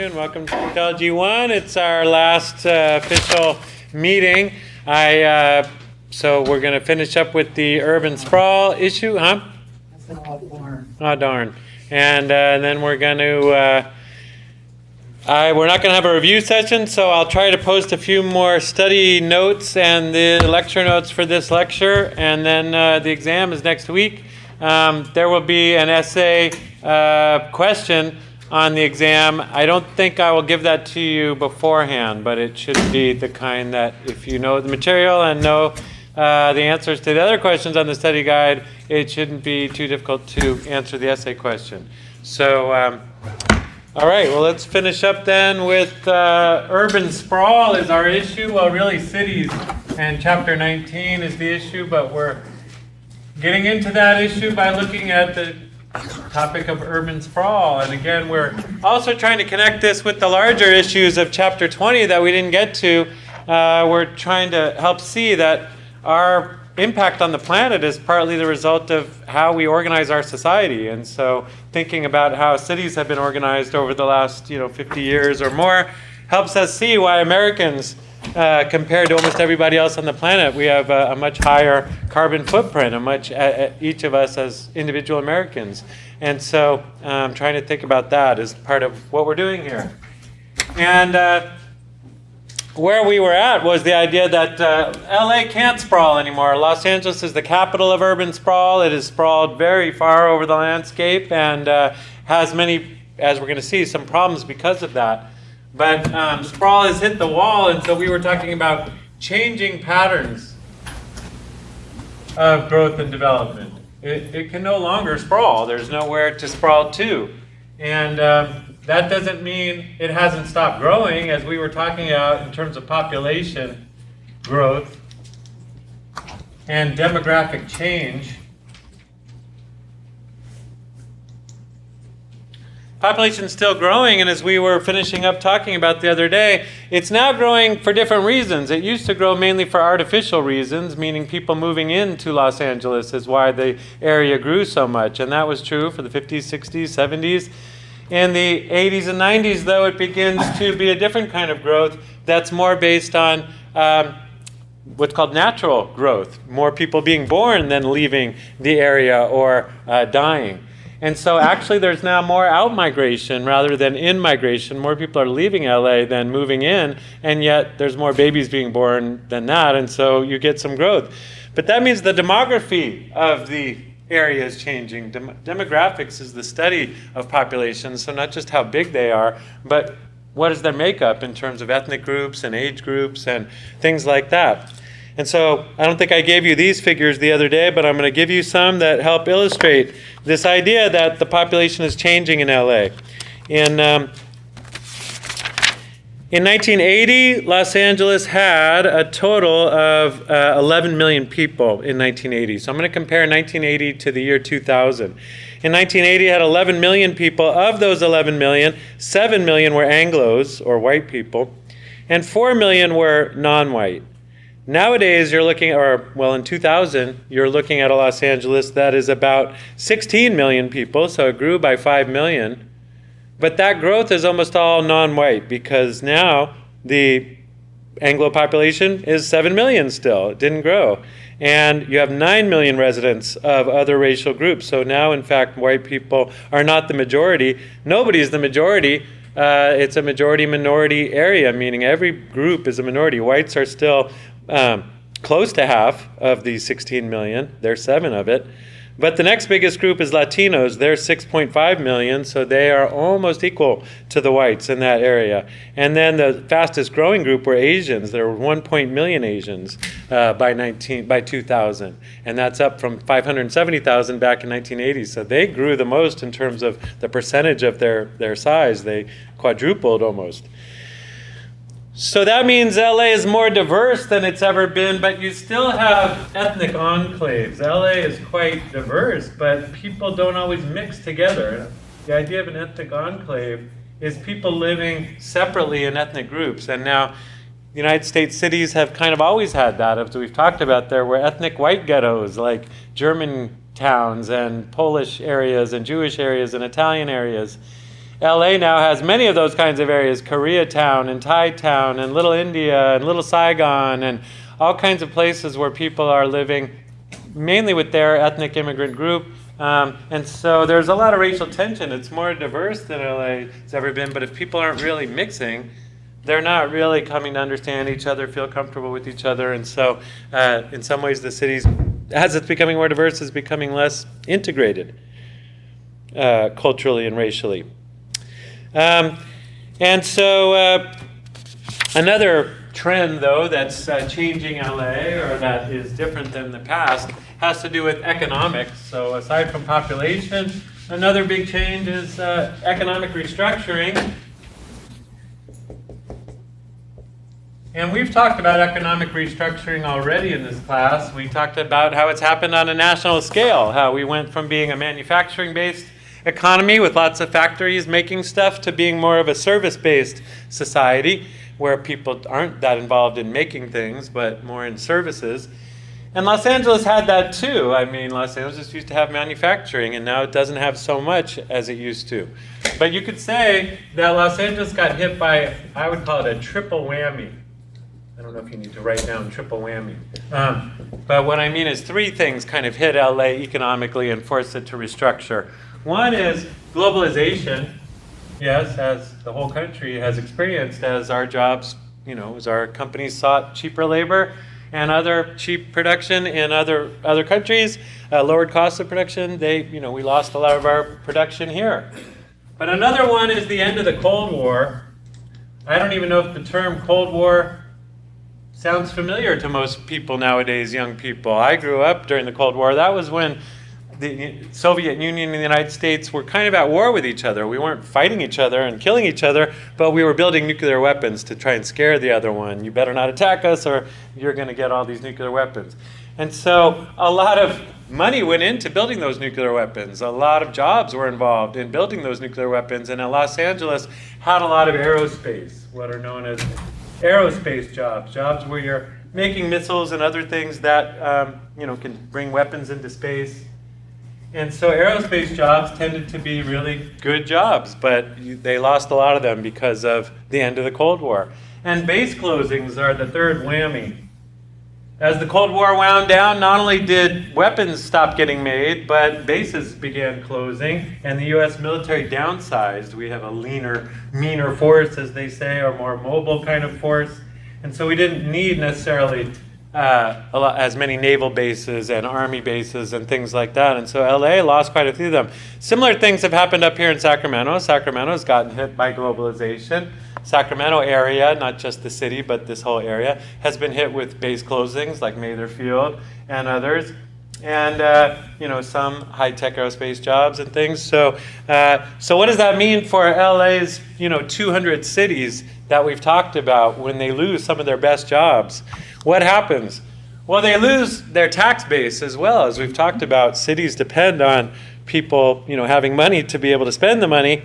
afternoon. Welcome to cont'd 1. It's our last official meeting. So we're going to finish up with the Urban Sprawl issue, huh? Oh, darn. And then we're going to, we're not going to have a review session, so I'll try to post a few more study notes and the lecture notes for this lecture, and then the exam is next week. There will be an essay question on the exam. I don't think I will give that to you beforehand, but it should be the kind that if you know the material and know the answers to the other questions on the study guide, it shouldn't be too difficult to answer the essay question. So, all right, well, let's finish up then with urban sprawl is our issue. Well, really cities and chapter 19 is the issue, but we're getting into that issue by looking at the topic of urban sprawl. And again, we're also trying to connect this with the larger issues of chapter 20 that we didn't get to. We're trying to help see that our impact on the planet is partly the result of how we organize our society. And so thinking about how cities have been organized over the last 50 years or more helps us see why Americans, compared to almost everybody else on the planet, we have a much higher carbon footprint, each of us as individual Americans. And so I'm trying to think about that as part of what we're doing here. And where we were at was the idea that LA can't sprawl anymore. Los Angeles is the capital of urban sprawl. It has sprawled very far over the landscape and has many, as we're going to see, some problems because of that. But sprawl has hit the wall, and so we were talking about changing patterns of growth and development. It can no longer sprawl. There's nowhere to sprawl to. And that doesn't mean it hasn't stopped growing, as we were talking about in terms of population growth and demographic change. Population is still growing, and as we were finishing up talking about the other day, it's now growing for different reasons. It used to grow mainly for artificial reasons, meaning people moving into Los Angeles is why the area grew so much, and that was true for the 50s, 60s, 70s. In the 80s and 90s, though, it begins to be a different kind of growth that's more based on what's called natural growth, more people being born than leaving the area or dying. And so actually there's now more out-migration rather than in-migration. More people are leaving LA than moving in, and yet there's more babies being born than that, and so you get some growth. But that means the demography of the area is changing. Demographics is the study of populations, so not just how big they are, but what is their makeup in terms of ethnic groups and age groups and things like that. And so I don't think I gave you these figures the other day, but I'm going to give you some that help illustrate this idea that the population is changing in LA. In 1980, Los Angeles had a total of 11 million people in 1980. So I'm going to compare 1980 to the year 2000. In 1980, it had 11 million people. Of those 11 million, 7 million were Anglos, or white people, and 4 million were non-white. Nowadays, you're looking, in 2000, you're looking at a Los Angeles that is about 16 million people, so it grew by 5 million. But that growth is almost all non-white because now the Anglo population is 7 million still. It didn't grow. And you have 9 million residents of other racial groups. So now, in fact, white people are not the majority. Nobody is the majority. It's a majority-minority area, meaning every group is a minority. Whites are still close to half of the 16 million. There's 7 of it. But the next biggest group is Latinos. They're 6.5 million, so they are almost equal to the whites in that area. And then the fastest growing group were Asians. There were 1 million Asians by 2000. And that's up from 570,000 back in 1980. So they grew the most in terms of the percentage of their size. They quadrupled almost. So that means LA is more diverse than it's ever been, but you still have ethnic enclaves. LA is quite diverse, but people don't always mix together. The idea of an ethnic enclave is people living separately in ethnic groups. And now the United States cities have kind of always had that, as we've talked about. There were ethnic white ghettos like German towns and Polish areas and Jewish areas and Italian areas. LA now has many of those kinds of areas, Koreatown and Thai Town and Little India and Little Saigon and all kinds of places where people are living mainly with their ethnic immigrant group. And so there's a lot of racial tension. It's more diverse than LA's ever been, but if people aren't really mixing, they're not really coming to understand each other, feel comfortable with each other. And so in some ways the cities, as it's becoming more diverse, is becoming less integrated culturally and racially. And so another trend, though, that's changing LA, or that is different than the past, has to do with economics. So aside from population, another big change is economic restructuring. And we've talked about economic restructuring already in this class. We talked about how it's happened on a national scale, how we went from being a manufacturing-based economy with lots of factories making stuff to being more of a service-based society where people aren't that involved in making things, but more in services. And Los Angeles had that too. I mean, Los Angeles used to have manufacturing, and now it doesn't have so much as it used to. But you could say that Los Angeles got hit by, I would call it a triple whammy. I don't know if you need to write down triple whammy. But what I mean is three things kind of hit LA economically and forced it to restructure. One is globalization, yes, as the whole country has experienced, as our jobs, as our companies sought cheaper labor and other cheap production in other countries, lowered costs of production, we lost a lot of our production here. But another one is the end of the Cold War. I don't even know if the term Cold War sounds familiar to most people nowadays, young people. I grew up during the Cold War. That was when the Soviet Union and the United States were kind of at war with each other. We weren't fighting each other and killing each other, but we were building nuclear weapons to try and scare the other one. You better not attack us or you're going to get all these nuclear weapons. And so a lot of money went into building those nuclear weapons. A lot of jobs were involved in building those nuclear weapons. And Los Angeles had a lot of aerospace, what are known as aerospace jobs where you're making missiles and other things that can bring weapons into space. And so aerospace jobs tended to be really good jobs, but they lost a lot of them because of the end of the Cold War. And base closings are the third whammy. As the Cold War wound down, not only did weapons stop getting made, but bases began closing, and the U.S. military downsized. We have a leaner, meaner force, as they say, or more mobile kind of force. And so we didn't need necessarily as many naval bases and army bases and things like that. And so LA lost quite a few of them. Similar things have happened up here in Sacramento. Sacramento's gotten hit by globalization. Sacramento area, not just the city, but this whole area, has been hit with base closings like Mather Field and others. And some high-tech aerospace jobs and things. So what does that mean for LA's 200 cities that we've talked about when they lose some of their best jobs? What happens? Well, they lose their tax base as well. As we've talked about, cities depend on people having money to be able to spend the money.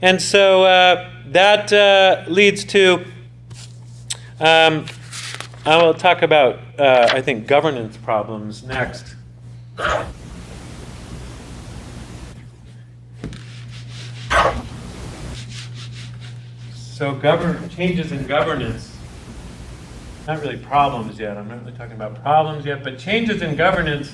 And so that leads to, I will talk about, I think, governance problems next. So changes in governance, not really problems yet. I'm not really talking about problems yet, but changes in governance.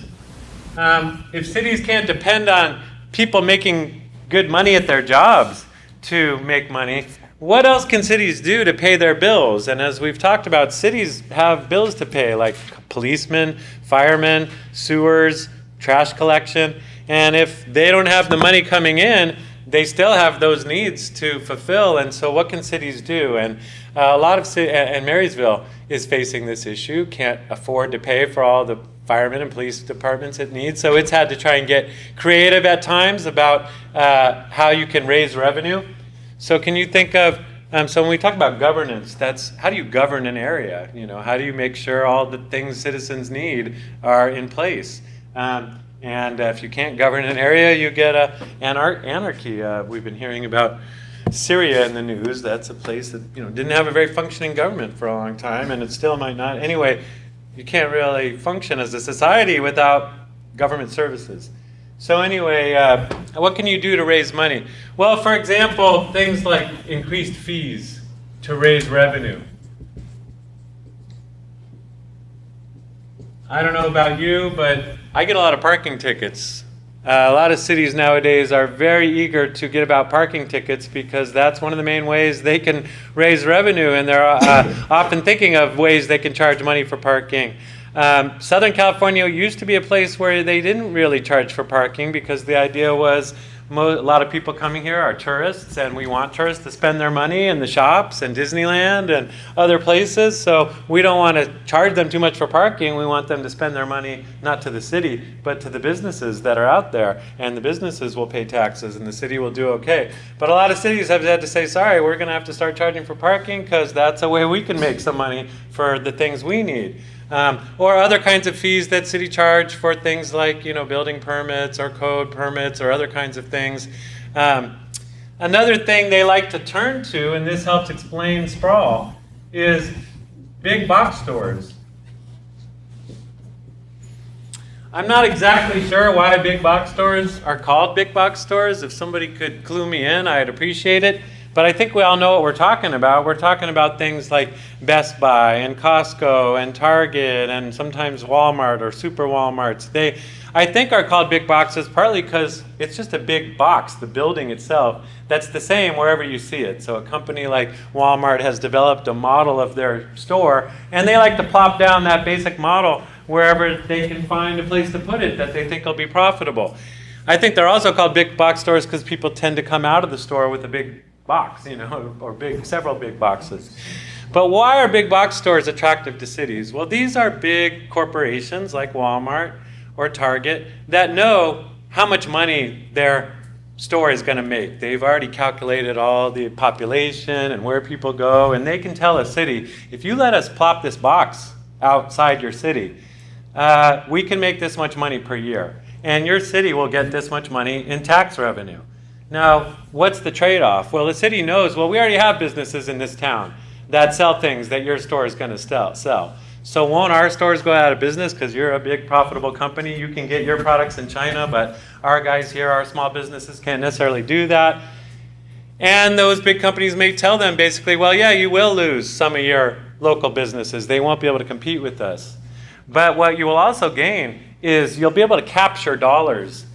If cities can't depend on people making good money at their jobs to make money, what else can cities do to pay their bills? And as we've talked about, cities have bills to pay, like policemen, firemen, sewers, trash collection. And if they don't have the money coming in, they still have those needs to fulfill. And so what can cities do? And a lot of and Marysville is facing this issue, can't afford to pay for all the firemen and police departments it needs. So it's had to try and get creative at times about how you can raise revenue. So can you think of, so when we talk about governance, that's how do you govern an area? How do you make sure all the things citizens need are in place? And if you can't govern an area, you get anarchy. We've been hearing about Syria in the news. That's a place that didn't have a very functioning government for a long time, and it still might not. Anyway, you can't really function as a society without government services. So anyway, what can you do to raise money? Well, for example, things like increased fees to raise revenue. I don't know about you, but I get a lot of parking tickets. A lot of cities nowadays are very eager to get about parking tickets because that's one of the main ways they can raise revenue, and they're often thinking of ways they can charge money for parking. Southern California used to be a place where they didn't really charge for parking because the idea was a lot of people coming here are tourists, and we want tourists to spend their money in the shops and Disneyland and other places, so we don't want to charge them too much for parking. We want them to spend their money not to the city, but to the businesses that are out there, and the businesses will pay taxes and the city will do okay. But a lot of cities have had to say, sorry, we're going to have to start charging for parking because that's a way we can make some money for the things we need. Or other kinds of fees that city charge for things like, building permits or code permits or other kinds of things. Another thing they like to turn to, and this helps explain sprawl, is big box stores. I'm not exactly sure why big box stores are called big box stores. If somebody could clue me in, I'd appreciate it. But I think we all know what we're talking about. We're talking about things like Best Buy and Costco and Target and sometimes Walmart or Super Walmarts. They, I think, are called big boxes partly because it's just a big box, the building itself, that's the same wherever you see it. So a company like Walmart has developed a model of their store, and they like to plop down that basic model wherever they can find a place to put it that they think will be profitable. I think they're also called big box stores because people tend to come out of the store with a big box, or several big boxes. But why are big box stores attractive to cities? Well, these are big corporations like Walmart or Target that know how much money their store is going to make. They've already calculated all the population and where people go, and they can tell a city, if you let us plop this box outside your city, we can make this much money per year, and your city will get this much money in tax revenue. Now, what's the trade-off? Well, the city knows, well, we already have businesses in this town that sell things that your store is going to sell. So won't our stores go out of business because you're a big profitable company? You can get your products in China, but our guys here, our small businesses, can't necessarily do that. And those big companies may tell them basically, well, yeah, you will lose some of your local businesses. They won't be able to compete with us. But what you will also gain is you'll be able to capture dollars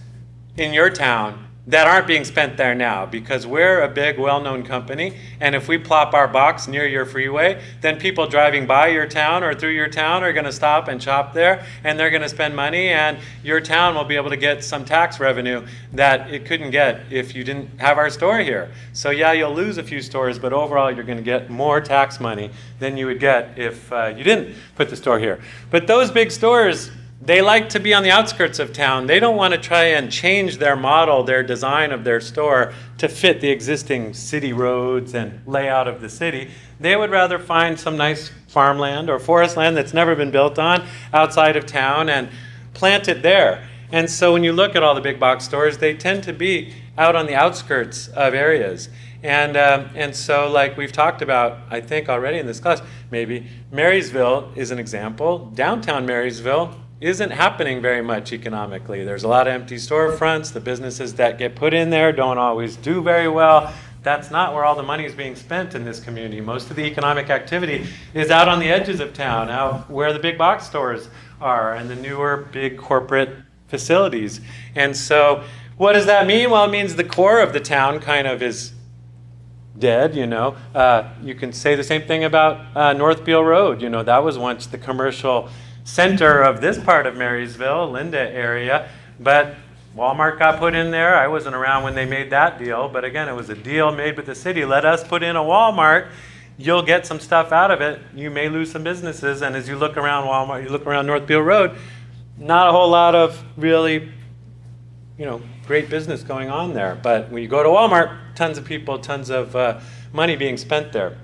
in your town that aren't being spent there now because we're a big, well-known company, and if we plop our box near your freeway, then people driving by your town or through your town are going to stop and shop there, and they're going to spend money, and your town will be able to get some tax revenue that it couldn't get if you didn't have our store here. So yeah, you'll lose a few stores, but overall you're going to get more tax money than you would get if you didn't put the store here. But those big stores, they like to be on the outskirts of town. They don't want to try and change their model, their design of their store to fit the existing city roads and layout of the city. They would rather find some nice farmland or forest land that's never been built on outside of town and plant it there. And so when you look at all the big box stores, they tend to be out on the outskirts of areas. And so like we've talked about, I think already in this class, maybe Marysville is an example. Downtown Marysville isn't happening very much economically. There's a lot of empty storefronts. The businesses that get put in there don't always do very well. That's not where all the money is being spent in this community. Most of the economic activity is out on the edges of town, out where the big box stores are and the newer big corporate facilities. And so what does that mean? Well, it means the core of the town kind of is dead, You can say the same thing about North Beale Road. That was once the commercial center of this part of Marysville, Linda area, but Walmart got put in there. I wasn't around when they made that deal, but again, it was a deal made with the city. Let us put in a Walmart. You'll get some stuff out of it. You may lose some businesses, and as you look around Walmart, you look around North Beale Road, not a whole lot of really, great business going on there. But when you go to Walmart, tons of people, tons of money being spent there.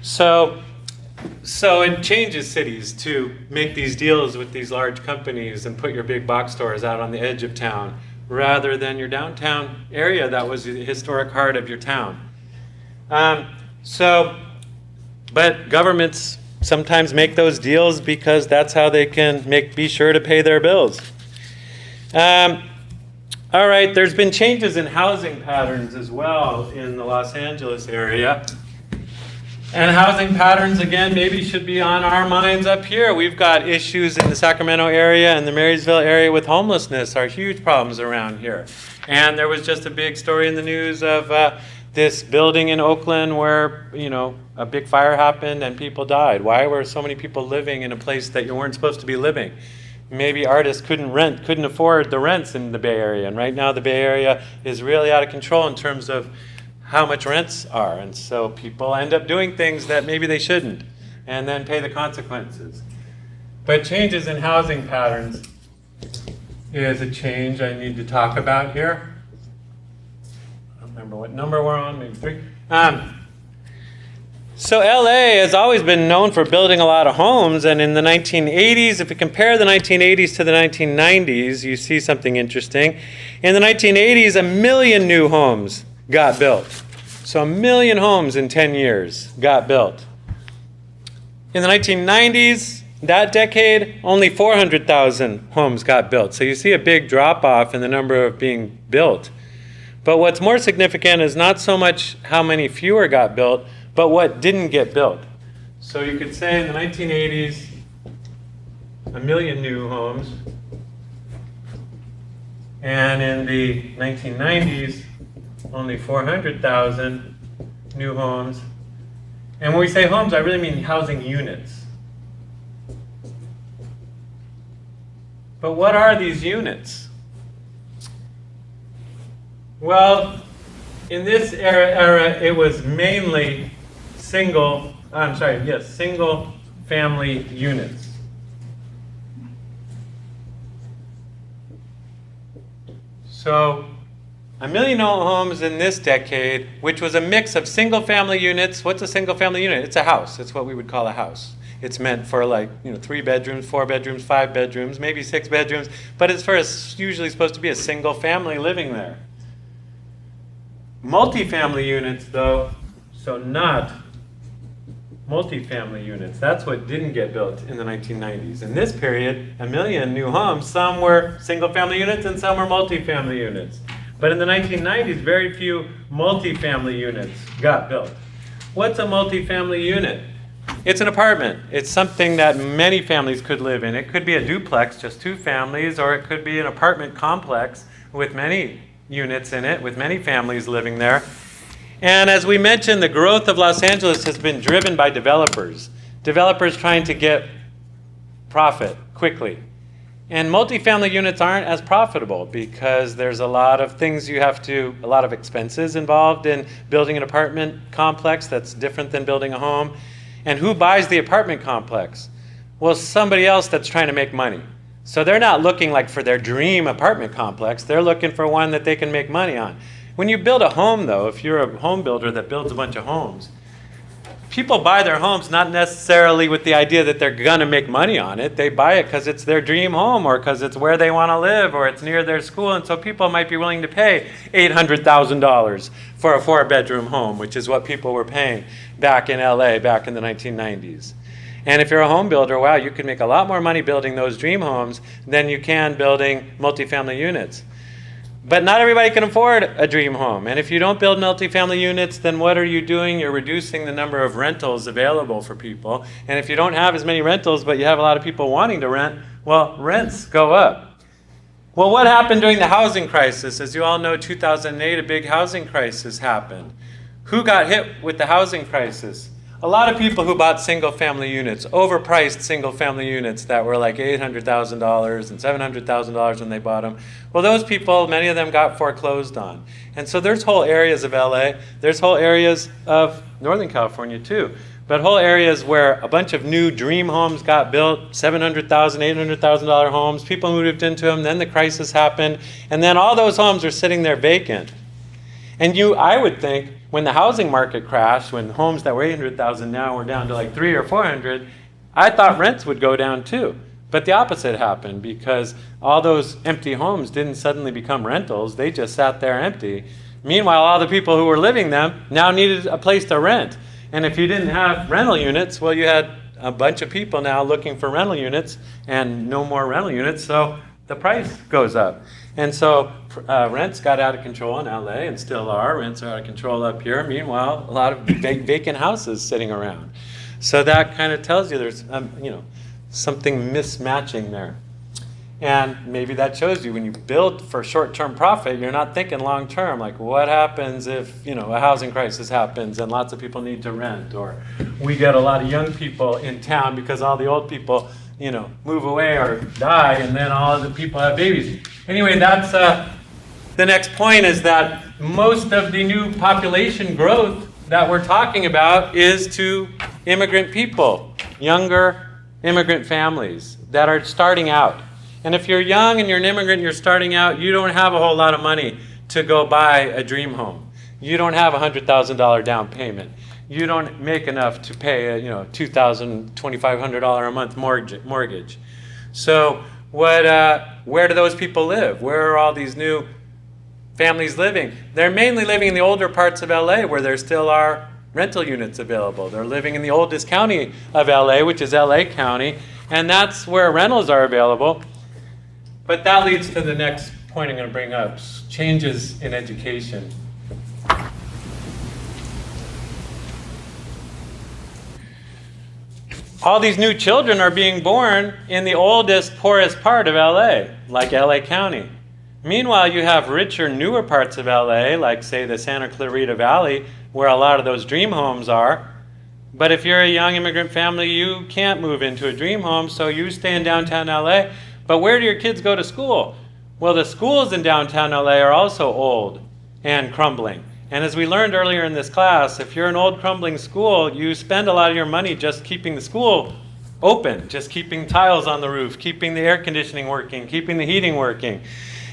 So it changes cities to make these deals with these large companies and put your big box stores out on the edge of town rather than your downtown area that was the historic heart of your town. But governments sometimes make those deals because that's how they can be sure to pay their bills. All right, there's been changes in housing patterns as well in the Los Angeles area. And housing patterns, again, maybe should be on our minds up here. We've got issues in the Sacramento area and the Marysville area with homelessness, are huge problems around here. And there was just a big story in the news of this building in Oakland where, a big fire happened and people died. Why were so many people living in a place that you weren't supposed to be living? Maybe artists couldn't afford the rents in the Bay Area. And right now the Bay Area is really out of control in terms of how much rents are. And so people end up doing things that maybe they shouldn't and then pay the consequences. But changes in housing patterns is a change I need to talk about here. I don't remember what number we're on, maybe 3. So LA has always been known for building a lot of homes, and in the 1980s, if we compare the 1980s to the 1990s, you see something interesting. In the 1980s, 1 million new homes got built. So 1 million homes in 10 years got built. In the 1990s, that decade, only 400,000 homes got built. So you see a big drop-off in the number of being built. But what's more significant is not so much how many fewer got built, but what didn't get built. So you could say in the 1980s, 1 million new homes. And in the 1990s, only 400,000 new homes. And when we say homes, I really mean housing units. But what are these units? Well, in this era, it was mainly single family units. So 1 million homes in this decade, which was a mix of single family units. What's a single family unit? It's a house. It's what we would call a house. It's meant for 3 bedrooms, 4 bedrooms, 5 bedrooms, maybe 6 bedrooms, but it's usually supposed to be a single family living there. Multifamily units, though, so not multifamily units. That's what didn't get built in the 1990s. In this period, 1 million new homes, some were single-family units and some were multifamily units. But in the 1990s, very few multifamily units got built. What's a multifamily unit? It's an apartment. It's something that many families could live in. It could be a duplex, just 2 families, or it could be an apartment complex with many units in it, with many families living there. And as we mentioned, the growth of Los Angeles has been driven by developers. Developers trying to get profit quickly. And multifamily units aren't as profitable because there's a lot of a lot of expenses involved in building an apartment complex that's different than building a home. And who buys the apartment complex? Well, somebody else that's trying to make money. So they're not looking for their dream apartment complex. They're looking for one that they can make money on. When you build a home, though, if you're a home builder that builds a bunch of homes, people buy their homes not necessarily with the idea that they're going to make money on it. They buy it because it's their dream home or because it's where they want to live or it's near their school. And so people might be willing to pay $800,000 for a 4-bedroom home, which is what people were paying back in LA back in the 1990s. And if you're a home builder, wow, you can make a lot more money building those dream homes than you can building multifamily units. But not everybody can afford a dream home. And if you don't build multifamily units, then what are you doing? You're reducing the number of rentals available for people. And if you don't have as many rentals, but you have a lot of people wanting to rent, well, rents go up. Well, what happened during the housing crisis? As you all know, 2008, a big housing crisis happened. Who got hit with the housing crisis? A lot of people who bought single-family units, overpriced single-family units that were like $800,000 and $700,000 when they bought them. Well, those people, many of them got foreclosed on. And so there's whole areas of LA, there's whole areas of Northern California too, but whole areas where a bunch of new dream homes got built, $700,000, $800,000 homes, people moved into them, then the crisis happened, and then all those homes are sitting there vacant. And I would think, when the housing market crashed, when homes that were 800,000 now were down to like 300 or 400, I thought rents would go down too. But the opposite happened because all those empty homes didn't suddenly become rentals. They just sat there empty. Meanwhile, all the people who were living them now needed a place to rent. And if you didn't have rental units, well, you had a bunch of people now looking for rental units and no more rental units. So the price goes up. And so rents got out of control in LA and still are. Rents are out of control up here. Meanwhile, a lot of vacant houses sitting around. So that kind of tells you there's something mismatching there. And maybe that shows you when you build for short-term profit, you're not thinking long-term. Like, what happens if a housing crisis happens and lots of people need to rent, or we get a lot of young people in town because all the old people move away or die, and then all of the people have babies. Anyway, that's the next point, is that most of the new population growth that we're talking about is to immigrant people, younger immigrant families that are starting out. And if you're young and you're an immigrant and you're starting out, you don't have a whole lot of money to go buy a dream home. You don't have a $100,000 down payment. You don't make enough to pay a $2,000, $2,500 a month mortgage. So where do those people live? Where are all these new families living? They're mainly living in the older parts of LA where there still are rental units available. They're living in the oldest county of LA, which is LA County, and that's where rentals are available. But that leads to the next point I'm going to bring up, changes in education. All these new children are being born in the oldest, poorest part of LA, like LA County. Meanwhile, you have richer, newer parts of LA, like, say, the Santa Clarita Valley, where a lot of those dream homes are. But if you're a young immigrant family, you can't move into a dream home, so you stay in downtown LA. But where do your kids go to school? Well, the schools in downtown LA are also old and crumbling. And as we learned earlier in this class, if you're an old crumbling school, you spend a lot of your money just keeping the school open, just keeping tiles on the roof, keeping the air conditioning working, keeping the heating working.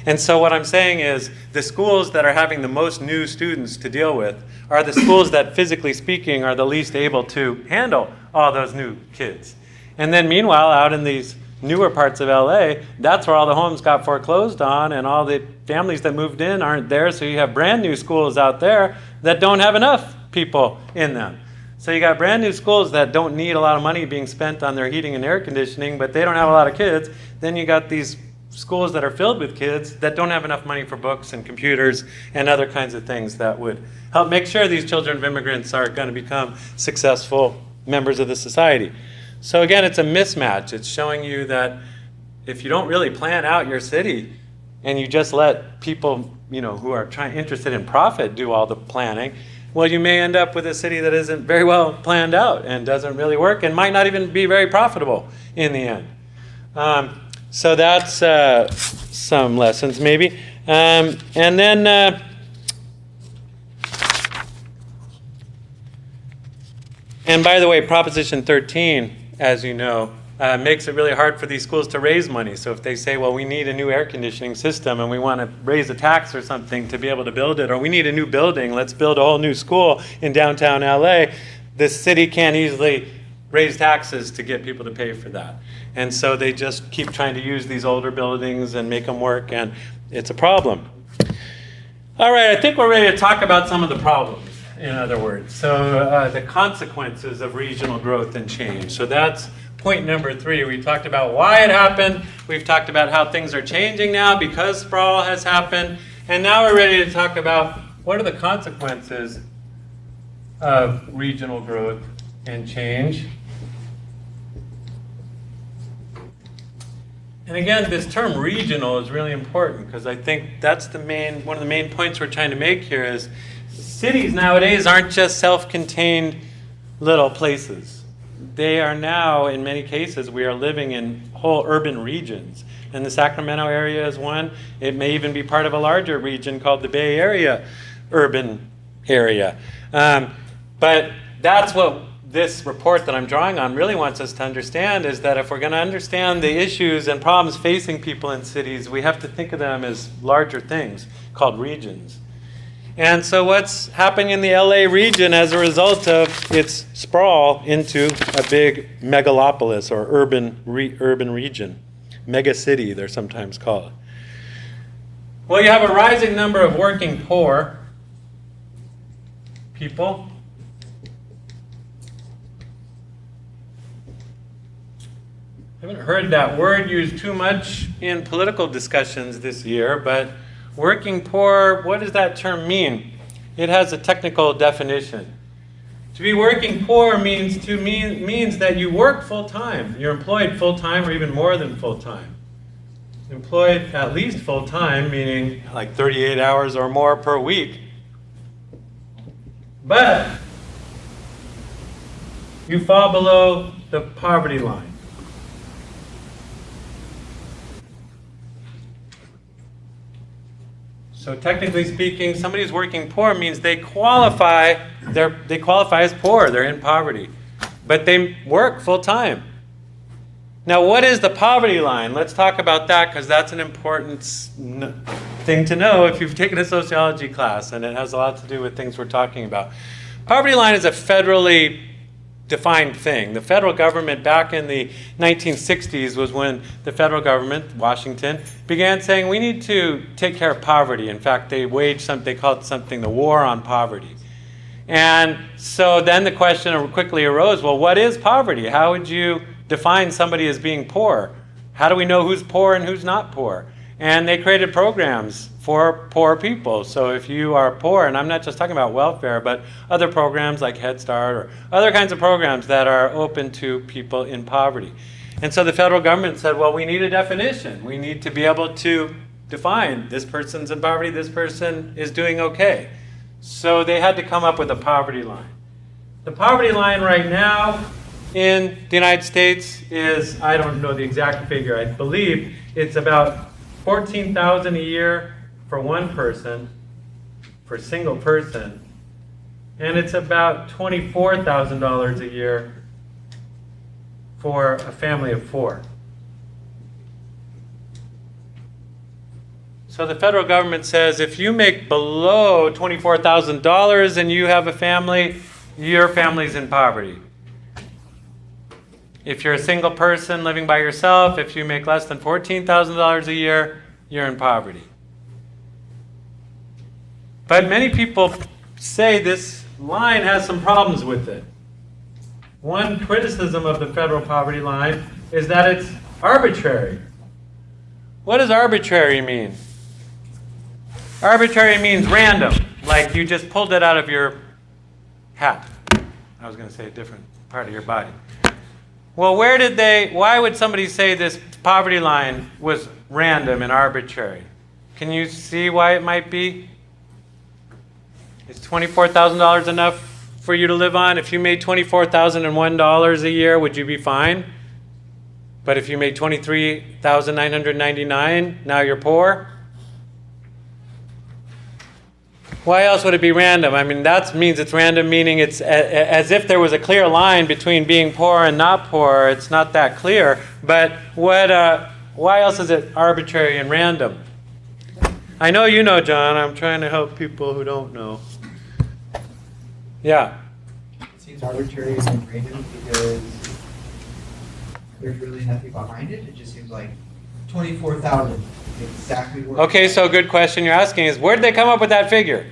And so what I'm saying is the schools that are having the most new students to deal with are the schools that, physically speaking, are the least able to handle all those new kids. And then meanwhile, out in these newer parts of LA, that's where all the homes got foreclosed on, and all the families that moved in aren't there, so you have brand new schools out there that don't have enough people in them. So you got brand new schools that don't need a lot of money being spent on their heating and air conditioning, but they don't have a lot of kids. Then you got these schools that are filled with kids that don't have enough money for books and computers and other kinds of things that would help make sure these children of immigrants are going to become successful members of the society. So again, it's a mismatch. It's showing you that if you don't really plan out your city and you just let people, who are interested in profit do all the planning, well, you may end up with a city that isn't very well planned out and doesn't really work and might not even be very profitable in the end. So that's some lessons maybe. And then and by the way, Proposition 13, as you know, makes it really hard for these schools to raise money. So if they say, well, we need a new air conditioning system and we want to raise a tax or something to be able to build it, or we need a new building, let's build a whole new school in downtown LA, the city can't easily raise taxes to get people to pay for that. And so they just keep trying to use these older buildings and make them work, and it's a problem. All right, I think we're ready to talk about some of the problems, in other words. So the consequences of regional growth and change. So that's point number 3. We talked about why it happened. We've talked about how things are changing now because sprawl has happened. And now we're ready to talk about what are the consequences of regional growth and change. And again, this term regional is really important because I think that's one of the main points we're trying to make here is cities nowadays aren't just self-contained little places. They are now, in many cases, we are living in whole urban regions. And the Sacramento area is one. It may even be part of a larger region called the Bay Area urban area. But that's what this report that I'm drawing on really wants us to understand, is that if we're going to understand the issues and problems facing people in cities, we have to think of them as larger things called regions. And so what's happening in the LA region as a result of its sprawl into a big megalopolis or urban region, mega city they're sometimes called? Well, you have a rising number of working poor people. haven't heard that word used too much in political discussions this year, but working poor, what does that term mean? It has a technical definition. To be working poor means that you work full-time. You're employed full-time or even more than full-time. Employed at least full-time, meaning like 38 hours or more per week. But you fall below the poverty line. So technically speaking, somebody who's working poor means they qualify as poor, they're in poverty. But they work full time. Now what is the poverty line? Let's talk about that because that's an important thing to know if you've taken a sociology class, and it has a lot to do with things we're talking about. Poverty line is a federally defined thing. The federal government back in the 1960s was when the federal government, Washington, began saying we need to take care of poverty. In fact, they called something the war on poverty. And so then the question quickly arose, well, what is poverty? How would you define somebody as being poor? How do we know who's poor and who's not poor? And they created programs for poor people. So if you are poor, and I'm not just talking about welfare, but other programs like Head Start or other kinds of programs that are open to people in poverty. And so the federal government said, well, we need a definition. We need to be able to define this person's in poverty, this person is doing okay. So they had to come up with a poverty line. The poverty line right now in the United States is, I don't know the exact figure, I believe it's about $14,000 a year for one person, for a single person, and it's about $24,000 a year for a family of four. So the federal government says if you make below $24,000 and you have a family, your family's in poverty. If you're a single person living by yourself, if you make less than $14,000 a year, you're in poverty. But many people say this line has some problems with it. One criticism of the federal poverty line is that it's arbitrary. What does arbitrary mean? Arbitrary means random, like you just pulled it out of your hat. I was going to say a different part of your body. Well, why would somebody say this poverty line was random and arbitrary? Can you see why it might be? Is $24,000 enough for you to live on? If you made $24,001 a year, would you be fine? But if you made $23,999, now you're poor? Why else would it be random? I mean, that means it's random, meaning it's as if there was a clear line between being poor and not poor. It's not that clear. But why else is it arbitrary and random? I know you know, John. I'm trying to help people who don't know. Yeah. It seems arbitrary and random because there's really nothing behind it. It just seems like 24,000. Exactly what. Okay, so good question you're asking is, where did they come up with that figure?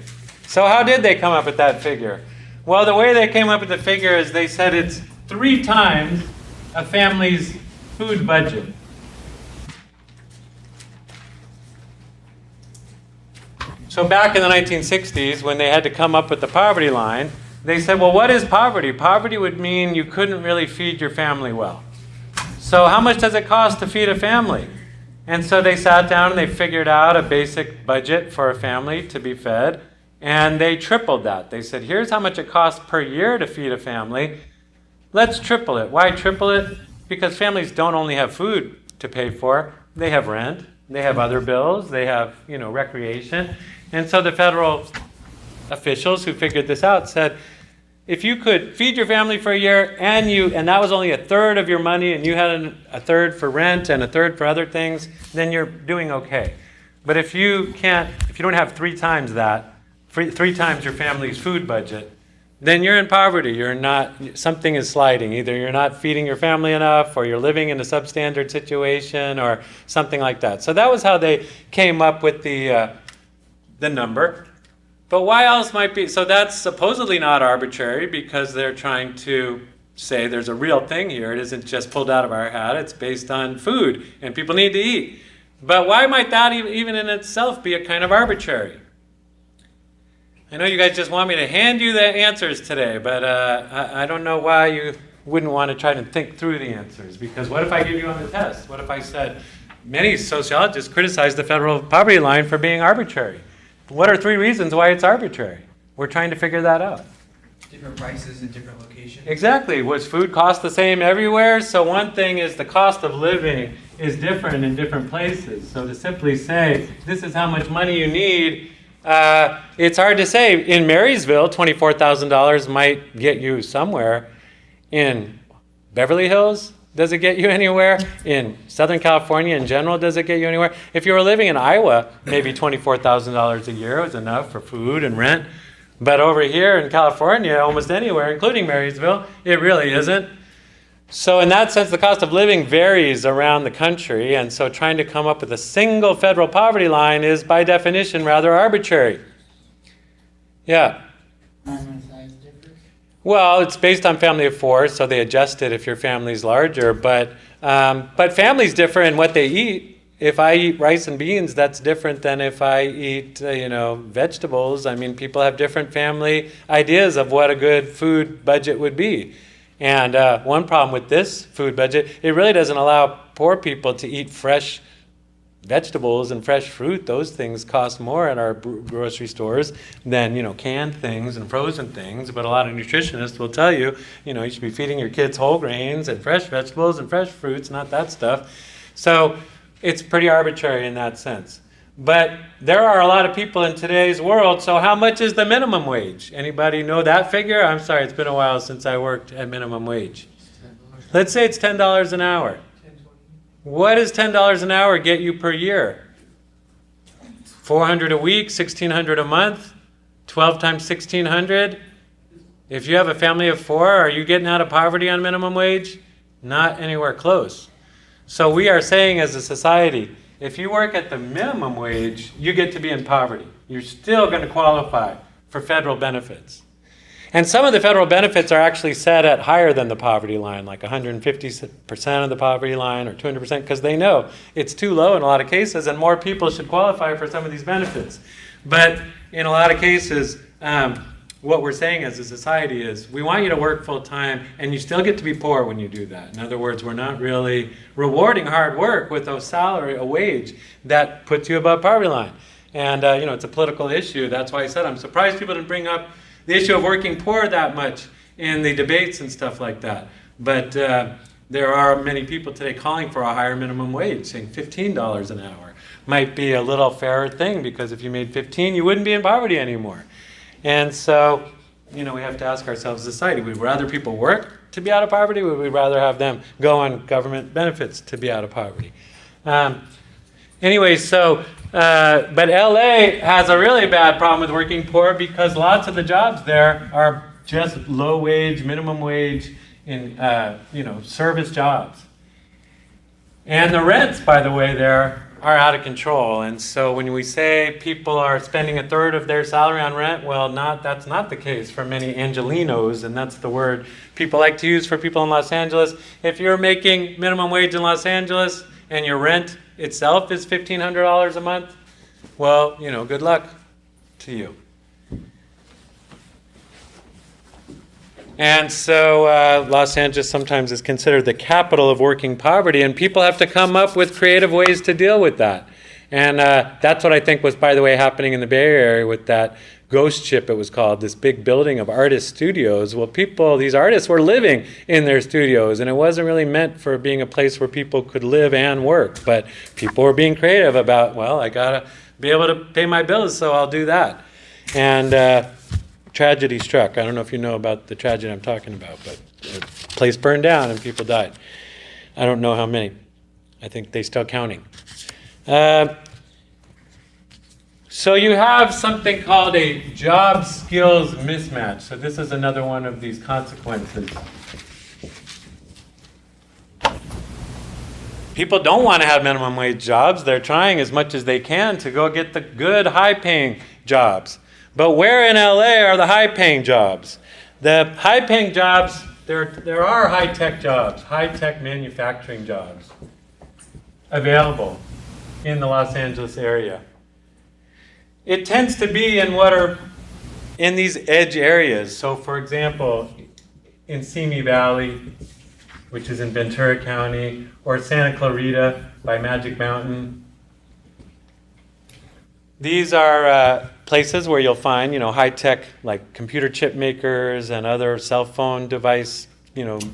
So how did they come up with that figure? Well, the way they came up with the figure is they said it's 3 times a family's food budget. So back in the 1960s, when they had to come up with the poverty line, they said, well, what is poverty? Poverty would mean you couldn't really feed your family well. So how much does it cost to feed a family? And so they sat down and they figured out a basic budget for a family to be fed, and they tripled that. They said, here's how much it costs per year to feed a family. Let's triple it. Why triple it? Because families don't only have food to pay for, they have rent, they have other bills, they have, recreation. And so the federal officials who figured this out said, if you could feed your family for a year and that was only a third of your money and you had a third for rent and a third for other things, then you're doing okay. But if you don't have 3 times that, 3 times your family's food budget, then you're in poverty. Something is sliding. Either you're not feeding your family enough or you're living in a substandard situation or something like that. So that was how they came up with the number. But why else might be? So that's supposedly not arbitrary because they're trying to say there's a real thing here. It isn't just pulled out of our hat. It's based on food, and people need to eat. But why might that even in itself be a kind of arbitrary? I know you guys just want me to hand you the answers today, but I don't know why you wouldn't want to try to think through the answers. Because what if I give you on the test? What if I said, many sociologists criticize the federal poverty line for being arbitrary. What are 3 reasons why it's arbitrary? We're trying to figure that out. Different prices in different locations. Exactly. Was food cost the same everywhere? So one thing is the cost of living is different in different places. So to simply say, this is how much money you need, it's hard to say. In Marysville, $24,000 might get you somewhere. In Beverly Hills, does it get you anywhere? In Southern California in general, does it get you anywhere? If you were living in Iowa, maybe $24,000 a year was enough for food and rent. But over here in California, almost anywhere, including Marysville, it really isn't. So in that sense, the cost of living varies around the country. And so trying to come up with a single federal poverty line is, by definition, rather arbitrary. Yeah? Family size differs? Well, it's based on family of 4, so they adjust it if your family's larger. But families differ in what they eat. If I eat rice and beans, that's different than if I eat, vegetables. I mean, people have different family ideas of what a good food budget would be. And one problem with this food budget, it really doesn't allow poor people to eat fresh vegetables and fresh fruit. Those things cost more at our grocery stores than, canned things and frozen things. But a lot of nutritionists will tell you, you should be feeding your kids whole grains and fresh vegetables and fresh fruits, not that stuff. So it's pretty arbitrary in that sense. But there are a lot of people in today's world, so how much is the minimum wage? Anybody know that figure? I'm sorry, it's been a while since I worked at minimum wage. Let's say it's $10 an hour. What does $10 an hour get you per year? $400 a week, $1,600 a month, 12 times $1,600. If you have a family of 4, are you getting out of poverty on minimum wage? Not anywhere close. So we are saying as a society, if you work at the minimum wage, you get to be in poverty. You're still going to qualify for federal benefits. And some of the federal benefits are actually set at higher than the poverty line, like 150% of the poverty line or 200%, because they know it's too low in a lot of cases and more people should qualify for some of these benefits. But in a lot of cases, what we're saying as a society is we want you to work full time and you still get to be poor when you do that. In other words, we're not really rewarding hard work with a wage that puts you above poverty line. And it's a political issue. That's why I said I'm surprised people didn't bring up the issue of working poor that much in the debates and stuff like that. But there are many people today calling for a higher minimum wage, saying $15 an hour might be a little fairer thing, because if you made 15, you wouldn't be in poverty anymore. And so, we have to ask ourselves, society, would we rather people work to be out of poverty, or would we rather have them go on government benefits to be out of poverty? Anyway, but LA has a really bad problem with working poor, because lots of the jobs there are just low wage, minimum wage, in service jobs. And the rents, by the way, there are out of control. And so when we say people are spending 1/3 of their salary on rent, well, that's not the case for many Angelinos, and that's the word people like to use for people in Los Angeles. If you're making minimum wage in Los Angeles and your rent itself is $1,500 a month, well, good luck to you. And so Los Angeles sometimes is considered the capital of working poverty, and people have to come up with creative ways to deal with that. And that's what I think was, by the way, happening in the Bay Area with that ghost ship, it was called, this big building of artist studios. Well, these artists were living in their studios, and it wasn't really meant for being a place where people could live and work. But people were being creative about, well, I got to be able to pay my bills, so I'll do that. And tragedy struck. I don't know if you know about the tragedy I'm talking about, but the place burned down and people died. I don't know how many. I think they're still counting. So you have something called a job skills mismatch. So this is another one of these consequences. People don't want to have minimum wage jobs. They're trying as much as they can to go get the good, high-paying jobs. But where in LA are the high-paying jobs? The high-paying jobs there are high-tech jobs, high-tech manufacturing jobs available in the Los Angeles area. It tends to be in what are in these edge areas. So for example, in Simi Valley, which is in Ventura County, or Santa Clarita by Magic Mountain. These are places where you'll find, high-tech like computer chip makers and other cell phone device,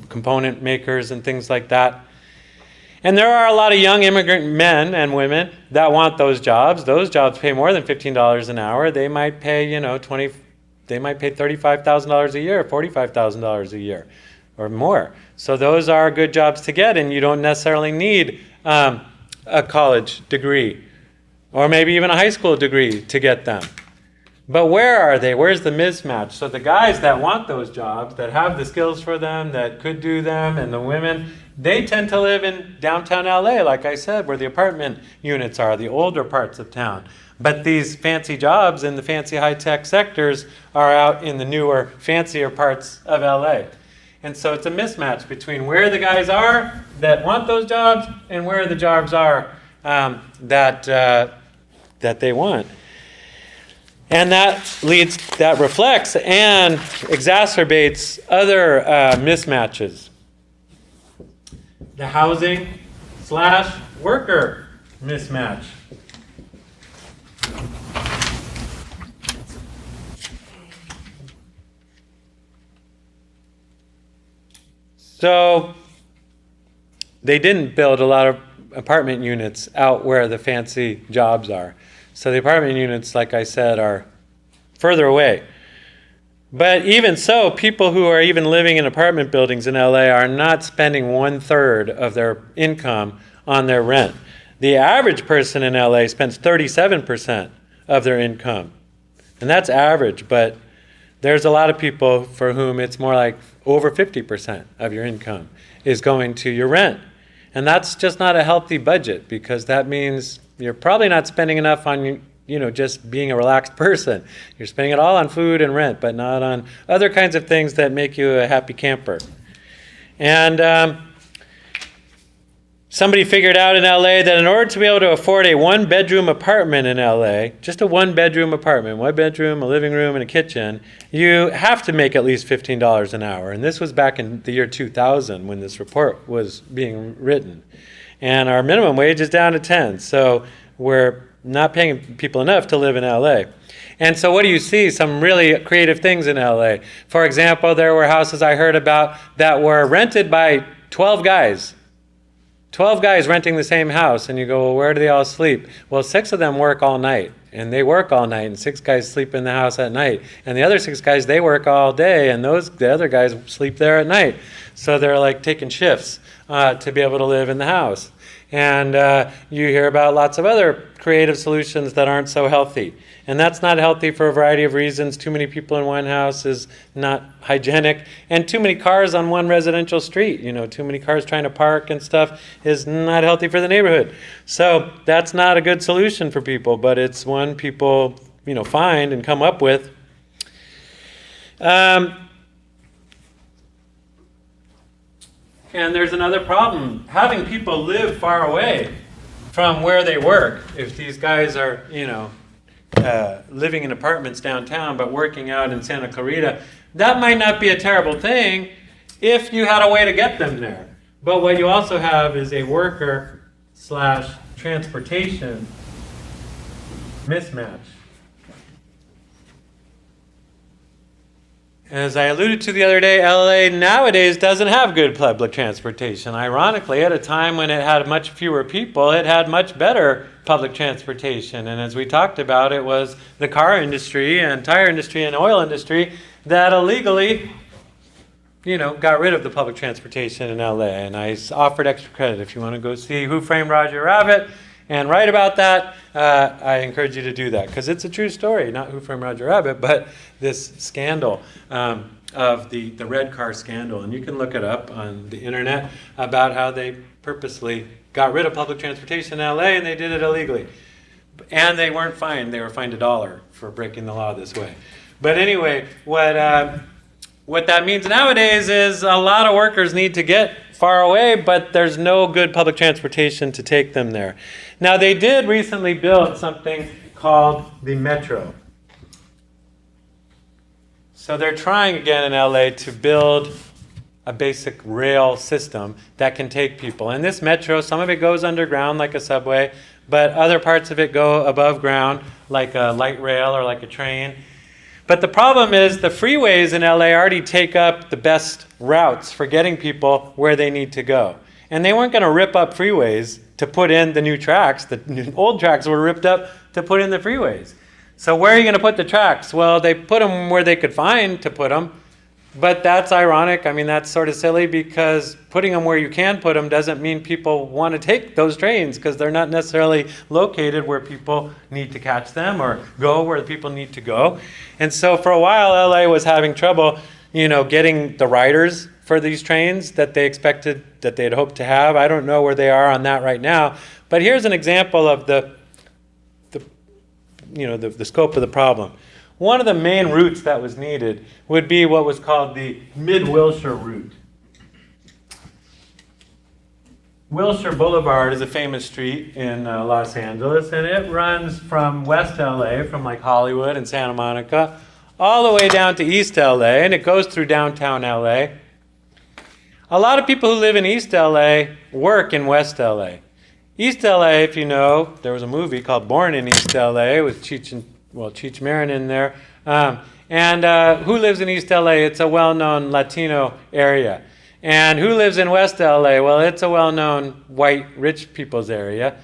component makers and things like that. And there are a lot of young immigrant men and women that want those jobs. Those jobs pay more than $15 an hour. They might pay, they might pay $35,000 a year, $45,000 a year, or more. So those are good jobs to get, and you don't necessarily need a college degree, or maybe even a high school degree to get them. But where are they? Where's the mismatch? So the guys that want those jobs, that have the skills for them, that could do them, and the women, they tend to live in downtown LA, like I said, where the apartment units are, the older parts of town. But these fancy jobs in the fancy high-tech sectors are out in the newer, fancier parts of LA. And so it's a mismatch between where the guys are that want those jobs and where the jobs are that they want. And that reflects and exacerbates other mismatches. The housing/worker mismatch. So they didn't build a lot of apartment units out where the fancy jobs are. So the apartment units, like I said, are further away. But even so, people who are even living in apartment buildings in LA are not spending 1/3 of their income on their rent. The average person in LA spends 37% of their income. And that's average, but there's a lot of people for whom it's more like over 50% of your income is going to your rent. And that's just not a healthy budget, because that means you're probably not spending enough on, just being a relaxed person. You're spending it all on food and rent, but not on other kinds of things that make you a happy camper. And somebody figured out in LA that in order to be able to afford a one-bedroom apartment in LA, just a one-bedroom apartment, one bedroom, a living room, and a kitchen, you have to make at least $15 an hour. And this was back in the year 2000 when this report was being written. And our minimum wage is down to 10. So we're not paying people enough to live in LA. And so what do you see? Some really creative things in LA. For example, there were houses I heard about that were rented by 12 guys. 12 guys renting the same house, and you go, well, where do they all sleep? Well, 6 of them work all night, and they work all night, and 6 guys sleep in the house at night. And the other 6 guys, they work all day, and the other guys sleep there at night. So they're like taking shifts to be able to live in the house. And you hear about lots of other creative solutions that aren't so healthy. And that's not healthy for a variety of reasons. Too many people in one house is not hygienic. And too many cars on one residential street, too many cars trying to park and stuff is not healthy for the neighborhood. So that's not a good solution for people, but it's one people, find and come up with. And there's another problem. Having people live far away from where they work. If these guys are, living in apartments downtown but working out in Santa Clarita, that might not be a terrible thing if you had a way to get them there. But what you also have is a worker/transportation mismatch. As I alluded to the other day, LA nowadays doesn't have good public transportation. Ironically, at a time when it had much fewer people, it had much better public transportation. And as we talked about, it was the car industry and tire industry and oil industry that illegally, got rid of the public transportation in LA. And I offered extra credit. If you want to go see Who Framed Roger Rabbit and write about that, I encourage you to do that, because it's a true story, not Who Framed Roger Rabbit, but this scandal of the red car scandal. And you can look it up on the internet about how they purposely got rid of public transportation in LA, and they did it illegally. And they weren't fined. They were fined $1 for breaking the law this way. But anyway, what what that means nowadays is a lot of workers need to get far away, but there's no good public transportation to take them there. Now, they did recently build something called the Metro. So they're trying again in LA to build a basic rail system that can take people. And this Metro, some of it goes underground like a subway, but other parts of it go above ground like a light rail or like a train. But the problem is the freeways in LA already take up the best routes for getting people where they need to go. And they weren't going to rip up freeways to put in the new tracks. The old tracks were ripped up to put in the freeways. So where are you going to put the tracks? Well, they put them where they could find to put them. But that's ironic. I mean, that's sort of silly because putting them where you can put them doesn't mean people want to take those trains because they're not necessarily located where people need to catch them or go where people need to go. And so for a while, LA was having trouble, getting the riders for these trains that they expected, that they had hoped to have. I don't know where they are on that right now. But here's an example of the scope of the problem. One of the main routes that was needed would be what was called the Mid-Wilshire route. Wilshire Boulevard is a famous street in Los Angeles, and it runs from West LA, from like Hollywood and Santa Monica, all the way down to East LA, and it goes through downtown LA. A lot of people who live in East LA work in West LA. East LA, if you know, there was a movie called Born in East LA with Cheech Marin in there. Who lives in East LA? It's a well-known Latino area. And who lives in West LA? Well, it's a well-known white rich people's area.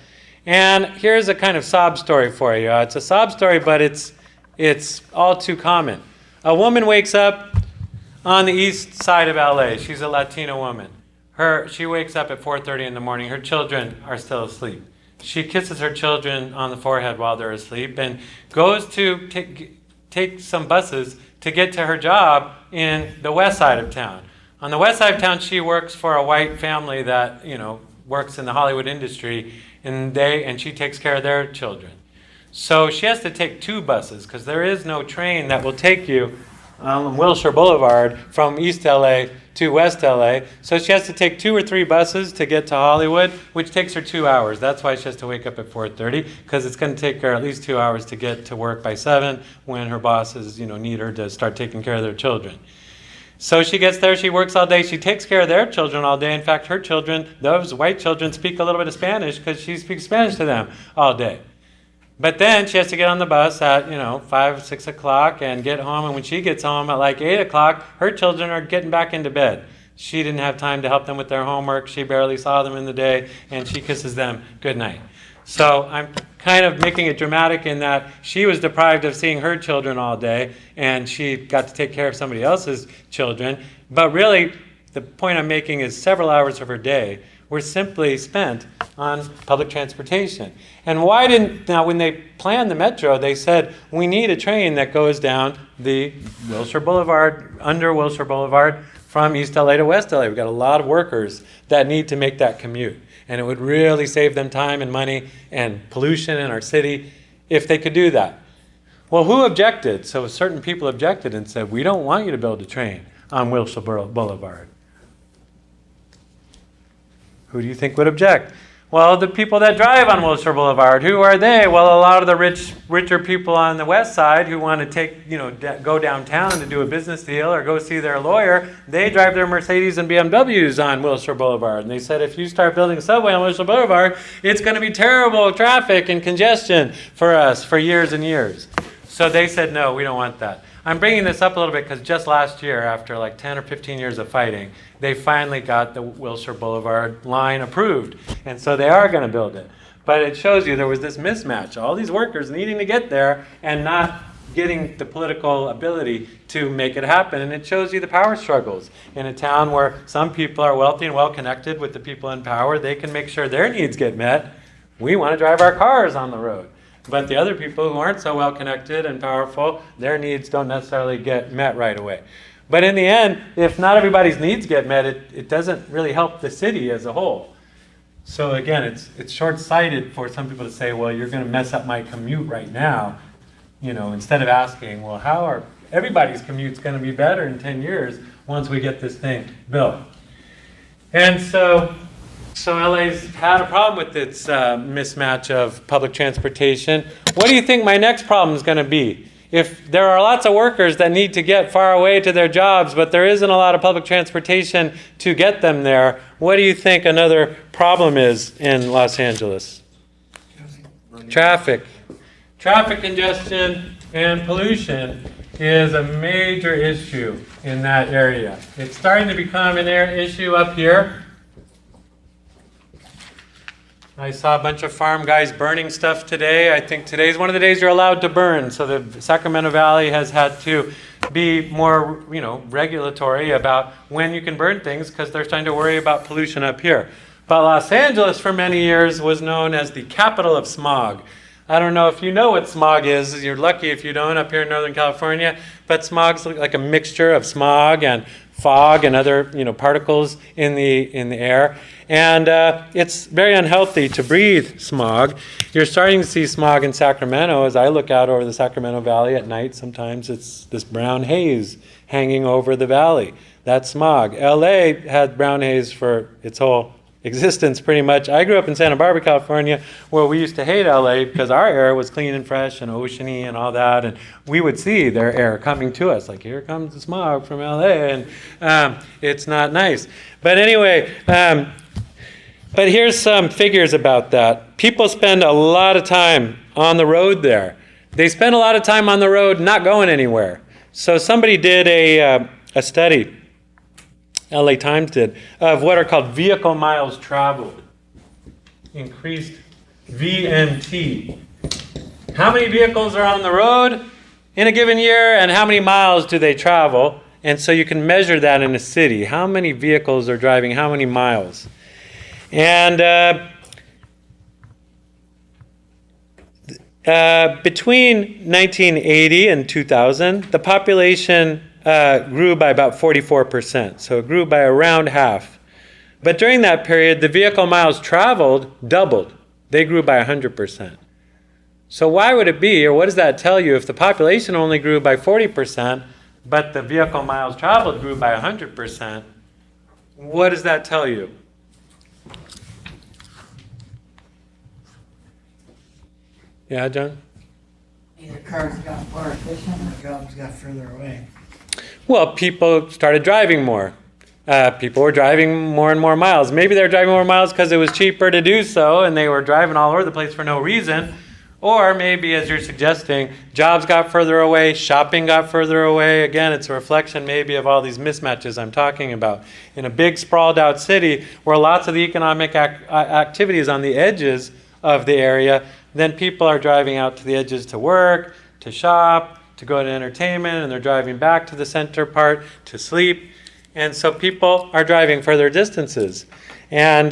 And here's a kind of sob story for you. It's a sob story, but it's all too common. A woman wakes up on the east side of LA. She's a Latino woman. She wakes up at 4:30 in the morning. Her children are still asleep. She kisses her children on the forehead while they're asleep and goes to take some buses to get to her job in the west side of town. On the west side of town, she works for a white family that, works in the Hollywood industry, and she takes care of their children. So she has to take two buses because there is no train that will take you on Wilshire Boulevard from East LA to West LA. So she has to take 2 or 3 buses to get to Hollywood, which takes her 2 hours. That's why she has to wake up at 4:30, because it's going to take her at least 2 hours to get to work by 7 when her bosses, need her to start taking care of their children. So she gets there, she works all day, she takes care of their children all day. In fact, her children, those white children, speak a little bit of Spanish because she speaks Spanish to them all day. But then she has to get on the bus at, 5, 6 o'clock and get home. And when she gets home at like 8 o'clock, her children are getting back into bed. She didn't have time to help them with their homework. She barely saw them in the day, and she kisses them good night. So I'm kind of making it dramatic in that she was deprived of seeing her children all day, and she got to take care of somebody else's children. But really, the point I'm making is several hours of her day were simply spent on public transportation. And now when they planned the Metro, they said, we need a train that goes down the Wilshire Boulevard, under Wilshire Boulevard, from East LA to West LA. We've got a lot of workers that need to make that commute. And it would really save them time and money and pollution in our city if they could do that. Well, who objected? So certain people objected and said, we don't want you to build a train on Wilshire Boulevard. Who do you think would object? Well, the people that drive on Wilshire Boulevard. Who are they? Well, a lot of the richer people on the west side who want to go downtown to do a business deal or go see their lawyer, they drive their Mercedes and BMWs on Wilshire Boulevard. And they said, if you start building a subway on Wilshire Boulevard, it's going to be terrible traffic and congestion for us for years and years. So they said, no, we don't want that. I'm bringing this up a little bit because just last year, after like 10 or 15 years of fighting, they finally got the Wilshire Boulevard line approved. And so they are going to build it. But it shows you there was this mismatch. All these workers needing to get there and not getting the political ability to make it happen. And it shows you the power struggles. In a town where some people are wealthy and well-connected with the people in power, they can make sure their needs get met. We want to drive our cars on the road. But the other people who aren't so well connected and powerful, their needs don't necessarily get met right away. But in the end, if not everybody's needs get met, it doesn't really help the city as a whole. So again, it's short-sighted for some people to say, well, you're going to mess up my commute right now, instead of asking, well, how are everybody's commute's going to be better in 10 years once we get this thing built. And so LA's had a problem with its mismatch of public transportation. What do you think my next problem is going to be? If there are lots of workers that need to get far away to their jobs, but there isn't a lot of public transportation to get them there, what do you think another problem is in Los Angeles? Traffic. Traffic congestion and pollution is a major issue in that area. It's starting to become an issue up here. I saw a bunch of farm guys burning stuff today. I think today's one of the days you're allowed to burn. So the Sacramento Valley has had to be more, regulatory about when you can burn things because they're starting to worry about pollution up here. But Los Angeles for many years was known as the capital of smog. I don't know if you know what smog is. You're lucky if you don't up here in Northern California. But smog's like a mixture of smog and fog and other particles in the air. And it's very unhealthy to breathe smog. You're starting to see smog in Sacramento. As I look out over the Sacramento Valley at night, sometimes it's this brown haze hanging over the valley. That's smog. LA had brown haze for its whole existence pretty much. I grew up in Santa Barbara, California, where we used to hate LA because our air was clean and fresh and oceany and all that, and we would see their air coming to us, like here comes the smog from LA, and it's not nice. But anyway, but here's some figures about that. People spend a lot of time on the road there. They spend a lot of time on the road not going anywhere. So somebody did a study, LA Times did, of what are called vehicle miles traveled. Increased VMT. How many vehicles are on the road in a given year and how many miles do they travel? And so you can measure that in a city. How many vehicles are driving how many miles? And between 1980 and 2000, the population grew by about 44%. So it grew by around half. But during that period, the vehicle miles traveled doubled. They grew by 100%. So why would it be, or what does that tell you, if the population only grew by 40%, but the vehicle miles traveled grew by 100%? What does that tell you? Yeah, John? Either cars got more efficient or jobs got further away. Well, people started driving more. People were driving more and more miles. Maybe they were driving more miles because it was cheaper to do so, and they were driving all over the place for no reason. Or maybe, as you're suggesting, jobs got further away, shopping got further away. Again, it's a reflection maybe of all these mismatches I'm talking about. In a big sprawled out city where lots of the economic activity is on the edges of the area, then people are driving out to the edges to work, to shop, to go to entertainment, and they're driving back to the center part to sleep. And so people are driving further distances. And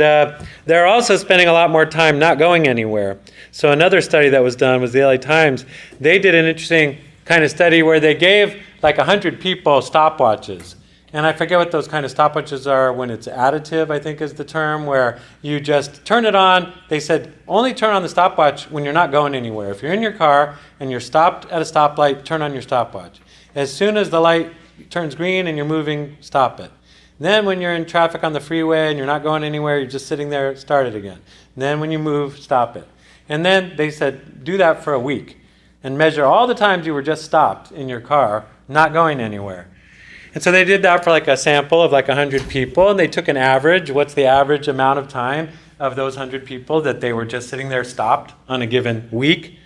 they're also spending a lot more time not going anywhere. So another study that was done was the LA Times. They did an interesting kind of study where they gave like 100 people stopwatches. And I forget what those kind of stopwatches are when it's additive, I think is the term, where you just turn it on. They said only turn on the stopwatch when you're not going anywhere. If you're in your car and you're stopped at a stoplight, turn on your stopwatch. As soon as the light turns green and you're moving, stop it. Then when you're in traffic on the freeway and you're not going anywhere, you're just sitting there, start it again. And then when you move, stop it. And then they said, do that for a week and measure all the times you were just stopped in your car, not going anywhere. And so they did that for like a sample of like 100 people, and they took an average. What's the average amount of time of those 100 people that they were just sitting there stopped on a given week?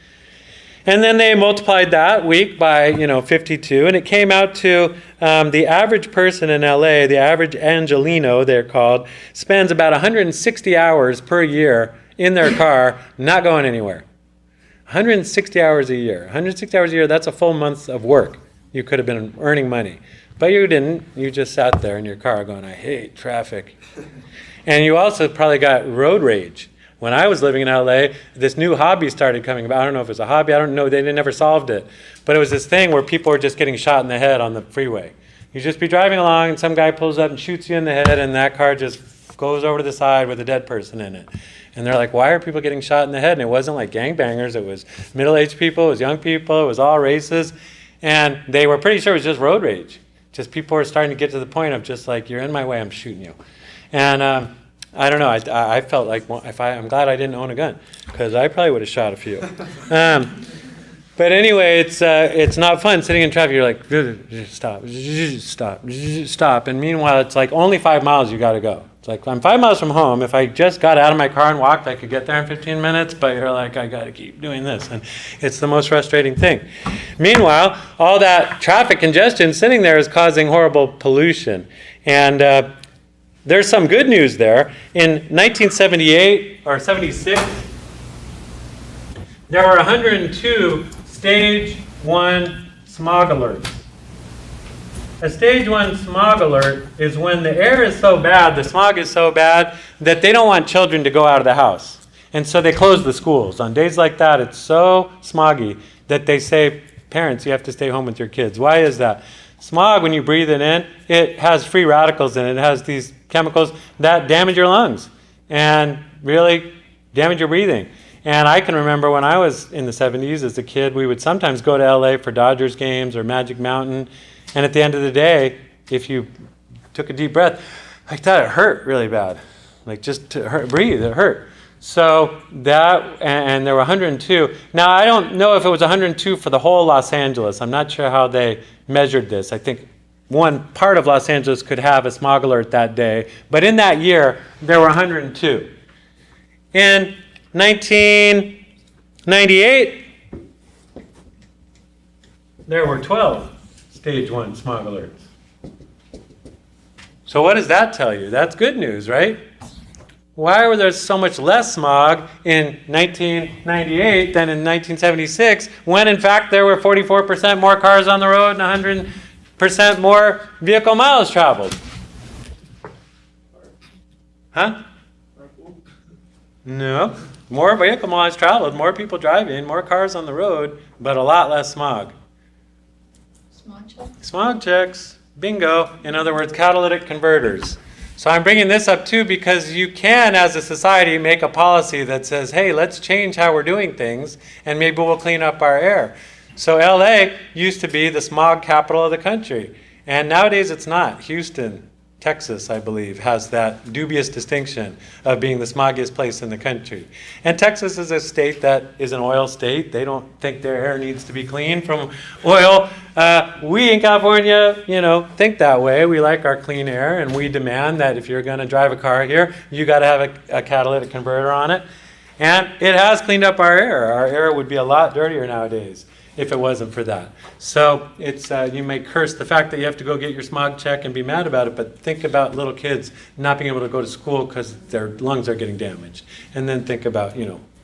And then they multiplied that week by 52, and it came out to the average person in LA, the average Angelino, they're called, spends about 160 hours per year in their car, not going anywhere. 160 hours a year. 160 hours a year, that's a full month of work. You could have been earning money. But you didn't. You just sat there in your car going, I hate traffic. And you also probably got road rage. When I was living in LA, this new hobby started coming about. I don't know if it was a hobby. I don't know. They never solved it. But it was this thing where people were just getting shot in the head on the freeway. You just be driving along, and some guy pulls up and shoots you in the head, and that car just goes over to the side with a dead person in it. And they're like, why are people getting shot in the head? And it wasn't like gangbangers. It was middle-aged people. It was young people. It was all races. And they were pretty sure it was just road rage. Just people were starting to get to the point of just like, you're in my way, I'm shooting you. And I don't know, I felt like, well, I'm glad I didn't own a gun, because I probably would have shot a few. But anyway, it's not fun sitting in traffic. You're like, stop. And meanwhile, it's like only 5 miles you got to go. It's like, I'm 5 miles from home. If I just got out of my car and walked, I could get there in 15 minutes. But you're like, I got to keep doing this. And it's the most frustrating thing. Meanwhile, all that traffic congestion sitting there is causing horrible pollution. And there's some good news there. In 1978 or 76, there were 102 Stage 1 smog alerts. A Stage 1 smog alert is when the air is so bad, the smog is so bad, that they don't want children to go out of the house. And so they close the schools. On days like that, it's so smoggy that they say, parents, you have to stay home with your kids. Why is that? Smog, when you breathe it in, it has free radicals in it. It has these chemicals that damage your lungs and really damage your breathing. And I can remember when I was in the 70s as a kid, we would sometimes go to LA for Dodgers games or Magic Mountain. And at the end of the day, if you took a deep breath like that, it hurt really bad. Like just to breathe, it hurt. So that, and there were 102. Now, I don't know if it was 102 for the whole Los Angeles. I'm not sure how they measured this. I think one part of Los Angeles could have a smog alert that day. But in that year, there were 102. In 1998, there were 12 Stage 1 smog alerts. So what does that tell you? That's good news, right? Why were there so much less smog in 1998 than in 1976 when in fact there were 44% more cars on the road and 100% more vehicle miles traveled? Huh? No. More vehicle miles traveled, more people driving, more cars on the road, but a lot less smog. Smog checks. Smog checks. Bingo. In other words, catalytic converters. So I'm bringing this up too because you can, as a society, make a policy that says, hey, let's change how we're doing things and maybe we'll clean up our air. So LA used to be the smog capital of the country. And nowadays it's not. Houston, Texas, I believe, has that dubious distinction of being the smoggiest place in the country. And Texas is a state that is an oil state. They don't think their air needs to be clean from oil. We in California, think that way. We like our clean air, and we demand that if you're going to drive a car here, you got to have a catalytic converter on it. And it has cleaned up our air. Our air would be a lot dirtier nowadays if it wasn't for that. So it's you may curse the fact that you have to go get your smog check and be mad about it, but think about little kids not being able to go to school because their lungs are getting damaged. And then think about,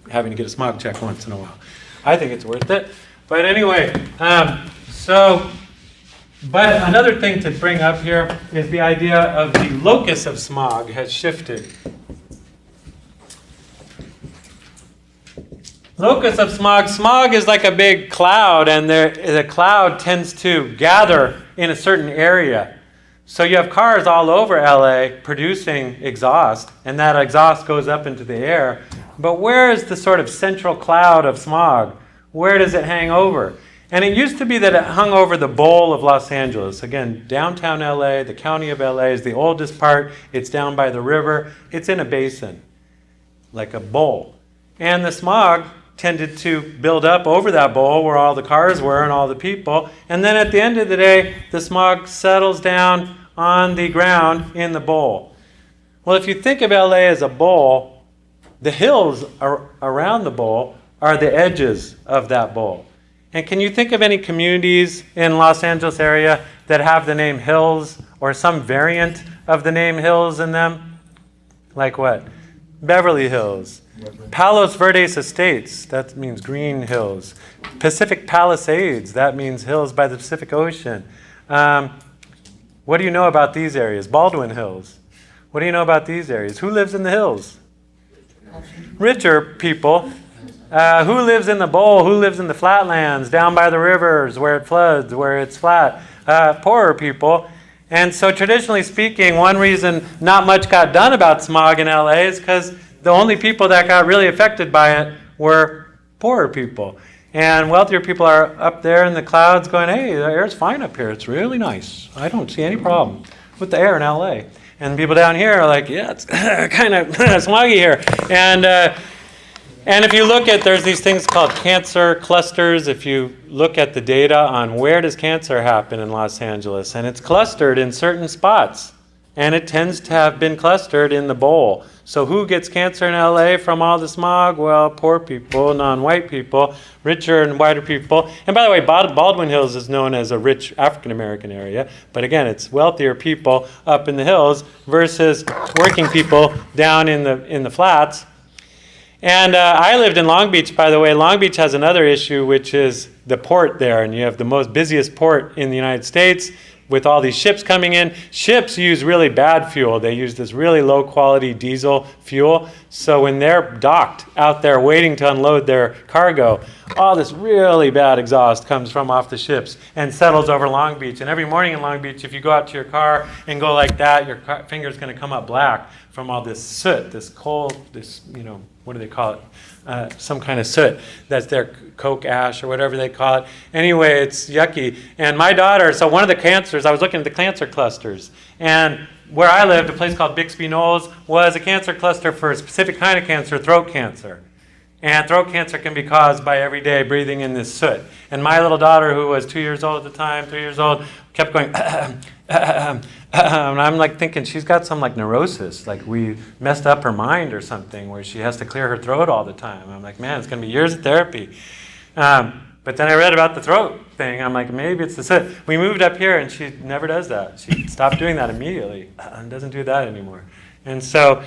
having to get a smog check once in a while. I think it's worth it. But anyway, but another thing to bring up here is the idea of the locus of smog has shifted. Locus of smog. Smog is like a big cloud, and the cloud tends to gather in a certain area. So you have cars all over LA producing exhaust, and that exhaust goes up into the air. But where is the sort of central cloud of smog? Where does it hang over? And it used to be that it hung over the bowl of Los Angeles. Again, downtown LA, the county of LA is the oldest part. It's down by the river. It's in a basin, like a bowl. And the smog tended to build up over that bowl where all the cars were and all the people. And then at the end of the day, the smog settles down on the ground in the bowl. Well, if you think of LA as a bowl, the hills around the bowl are the edges of that bowl. And can you think of any communities in Los Angeles area that have the name Hills or some variant of the name Hills in them? Like what? Beverly Hills. Palos Verdes Estates, that means green hills. Pacific Palisades, that means hills by the Pacific Ocean. What do you know about these areas? Baldwin Hills. What do you know about these areas? Who lives in the hills? Richer people. Who lives in the bowl? Who lives in the flatlands, down by the rivers where it floods, where it's flat? Poorer people. And so traditionally speaking, one reason not much got done about smog in LA is because the only people that got really affected by it were poorer people. And wealthier people are up there in the clouds going, hey, the air's fine up here. It's really nice. I don't see any problem with the air in LA. And people down here are like, yeah, it's kind of smoggy here. And if you look at, there's these things called cancer clusters. If you look at the data on where does cancer happen in Los Angeles, and it's clustered in certain spots. And it tends to have been clustered in the bowl. So who gets cancer in LA from all the smog? Well, poor people, non-white people, richer and whiter people. And by the way, Baldwin Hills is known as a rich African-American area. But again, it's wealthier people up in the hills versus working people down in the flats. And I lived in Long Beach, by the way. Long Beach has another issue, which is the port there. And you have the most busiest port in the United States with all these ships coming in. Ships use really bad fuel. They use this really low-quality diesel fuel. So when they're docked out there waiting to unload their cargo, all this really bad exhaust comes from off the ships and settles over Long Beach. And every morning in Long Beach, if you go out to your car and go like that, your finger's going to come up black from all this soot, this coal, this, what do they call it? Some kind of soot. That's their coke ash or whatever they call it. Anyway, it's yucky. And my daughter, so one of the cancers, I was looking at the cancer clusters. And where I lived, a place called Bixby Knolls, was a cancer cluster for a specific kind of cancer, throat cancer. And throat cancer can be caused by every day breathing in this soot. And my little daughter, who was 2 years old at the time, 3 years old, kept going, and I'm like thinking she's got some like neurosis, like we messed up her mind or something where she has to clear her throat all the time. I'm like, man, it's going to be years of therapy. But then I read about the throat thing. I'm like, maybe it's the soot. We moved up here and she never does that. She stopped doing that immediately and doesn't do that anymore. And so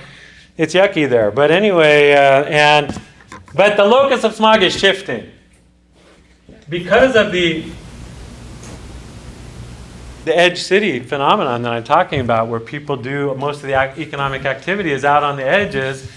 it's yucky there. But anyway, but the locus of smog is shifting. Because of the edge city phenomenon that I'm talking about, where people do most of the economic activity is out on the edges,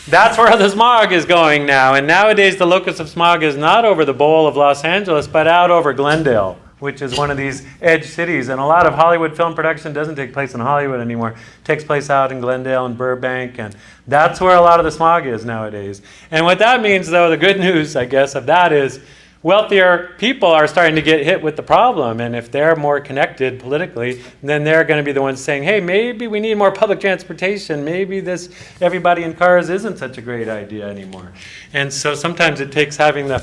that's where the smog is going now. And nowadays the locus of smog is not over the bowl of Los Angeles, but out over Glendale, which is one of these edge cities. And a lot of Hollywood film production doesn't take place in Hollywood anymore. It takes place out in Glendale and Burbank, and that's where a lot of the smog is nowadays. And what that means, though, the good news, I guess, of that is wealthier people are starting to get hit with the problem. And if they're more connected politically, then they're going to be the ones saying, hey, maybe we need more public transportation. Maybe this everybody in cars isn't such a great idea anymore. And so sometimes it takes having the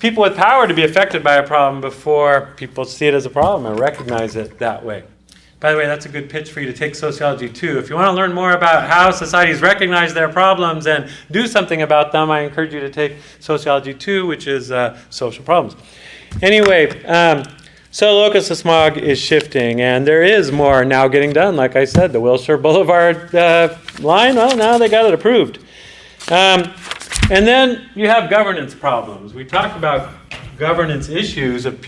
people with power to be affected by a problem before people see it as a problem and recognize it that way. By the way, that's a good pitch for you to take Sociology 2. If you want to learn more about how societies recognize their problems and do something about them, I encourage you to take Sociology 2, which is social problems. Anyway, so locus of smog is shifting, and there is more now getting done. Like I said, the Wilshire Boulevard line, well, now they got it approved. And then you have governance problems. We talked about governance issues of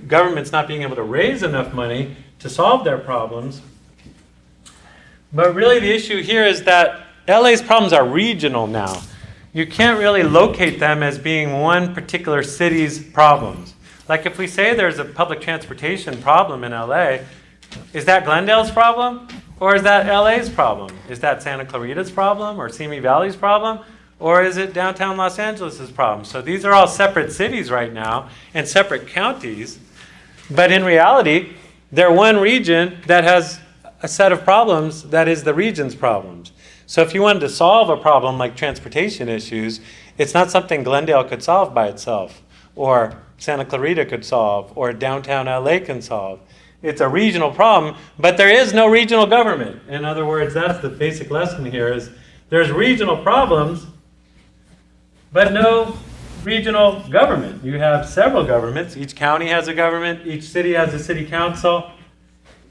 governments not being able to raise enough money to solve their problems. But really the issue here is that LA's problems are regional now. You can't really locate them as being one particular city's problems. Like if we say there's a public transportation problem in LA, is that Glendale's problem? Or is that LA's problem? Is that Santa Clarita's problem or Simi Valley's problem? Or is it downtown Los Angeles' problem? So these are all separate cities right now and separate counties. But in reality, they're one region that has a set of problems that is the region's problems. So if you wanted to solve a problem like transportation issues, it's not something Glendale could solve by itself, or Santa Clarita could solve, or downtown LA can solve. It's a regional problem, but there is no regional government. In other words, that's the basic lesson here is there's regional problems, but no regional government. You have several governments. Each county has a government. Each city has a city council.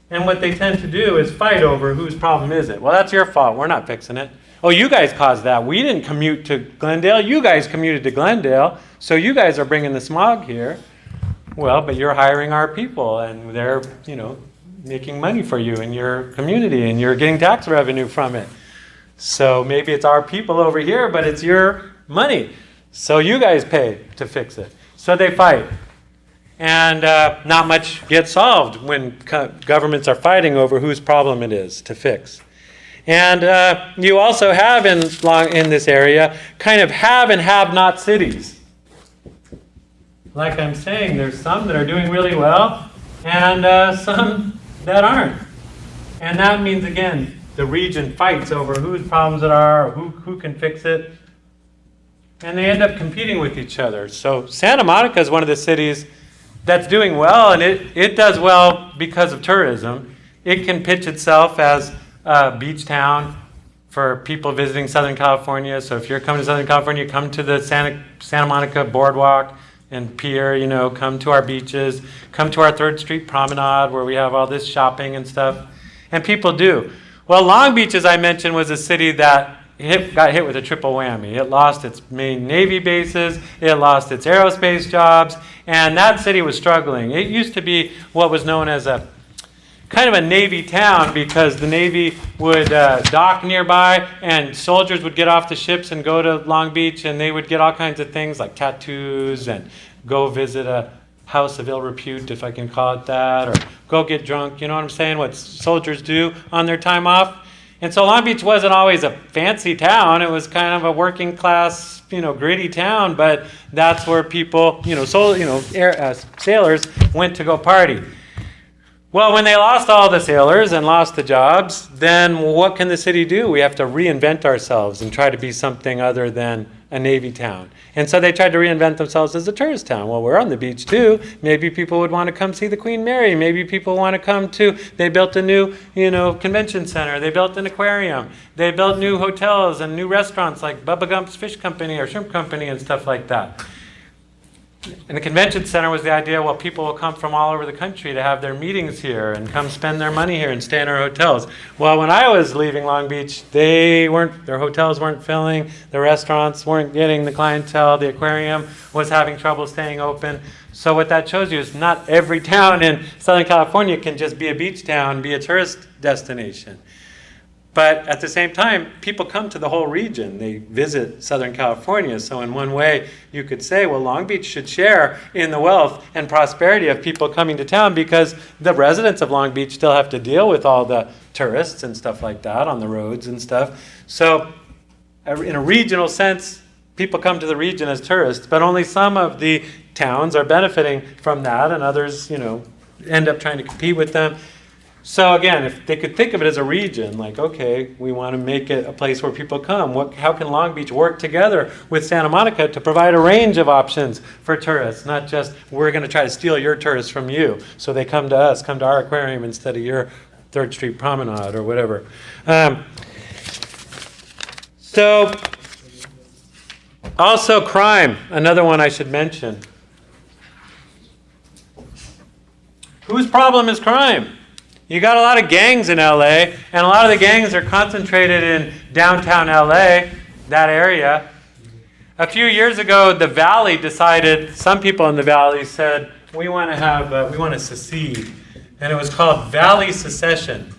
And what they tend to do is fight over whose problem is it. Well, that's your fault. We're not fixing it. Oh, you guys caused that. We didn't commute to Glendale. You guys commuted to Glendale. So you guys are bringing the smog here. Well, but you're hiring our people, and they're, making money for you in your community, and you're getting tax revenue from it. So maybe it's our people over here, but it's your money. So you guys pay to fix it. So they fight. And not much gets solved when governments are fighting over whose problem it is to fix. And you also have in this area kind of have and have not cities. like I'm saying, there's some that are doing really well and some that aren't. And that means, again, the region fights over whose problems it are, or who can fix it. And they end up competing with each other. So Santa Monica is one of the cities that's doing well, and it does well because of tourism. It can pitch itself as a beach town for people visiting Southern California. So if you're coming to Southern California, come to the Santa Monica Boardwalk and Pier, come to our beaches, come to our 3rd Street Promenade where we have all this shopping and stuff. And people do. Well, Long Beach, as I mentioned, was a city that got hit with a triple whammy. It lost its main Navy bases, it lost its aerospace jobs, and that city was struggling. It used to be what was known as a kind of a Navy town because the Navy would dock nearby and soldiers would get off the ships and go to Long Beach and they would get all kinds of things like tattoos and go visit a house of ill repute, if I can call it that, or go get drunk, you know what I'm saying, what soldiers do on their time off. And so Long Beach wasn't always a fancy town. It was kind of a working class, gritty town, but that's where people, sailors went to go party. Well, when they lost all the sailors and lost the jobs, then what can the city do? We have to reinvent ourselves and try to be something other than a Navy town. And so they tried to reinvent themselves as a tourist town. Well, we're on the beach too. Maybe people would want to come see the Queen Mary. Maybe people want to come to, they built a new, convention center. They built an aquarium. They built new hotels and new restaurants like Bubba Gump's Fish Company or Shrimp Company and stuff like that. And the convention center was the idea, well, people will come from all over the country to have their meetings here and come spend their money here and stay in our hotels. Well, when I was leaving Long Beach, their hotels weren't filling, the restaurants weren't getting the clientele, the aquarium was having trouble staying open. So what that shows you is not every town in Southern California can just be a beach town, be a tourist destination. But at the same time, people come to the whole region. They visit Southern California. So in one way, you could say, well, Long Beach should share in the wealth and prosperity of people coming to town because the residents of Long Beach still have to deal with all the tourists and stuff like that on the roads and stuff. So in a regional sense, people come to the region as tourists, but only some of the towns are benefiting from that, and others, end up trying to compete with them. So again, if they could think of it as a region, like, okay, we want to make it a place where people come. How can Long Beach work together with Santa Monica to provide a range of options for tourists, not just we're going to try to steal your tourists from you, so they come to us, come to our aquarium instead of your 3rd Street Promenade or whatever. So also crime, another one I should mention. Whose problem is crime? You got a lot of gangs in LA, and a lot of the gangs are concentrated in downtown LA, that area. A few years ago, the Valley decided, some people in the Valley said, we want to secede. And it was called Valley Secession.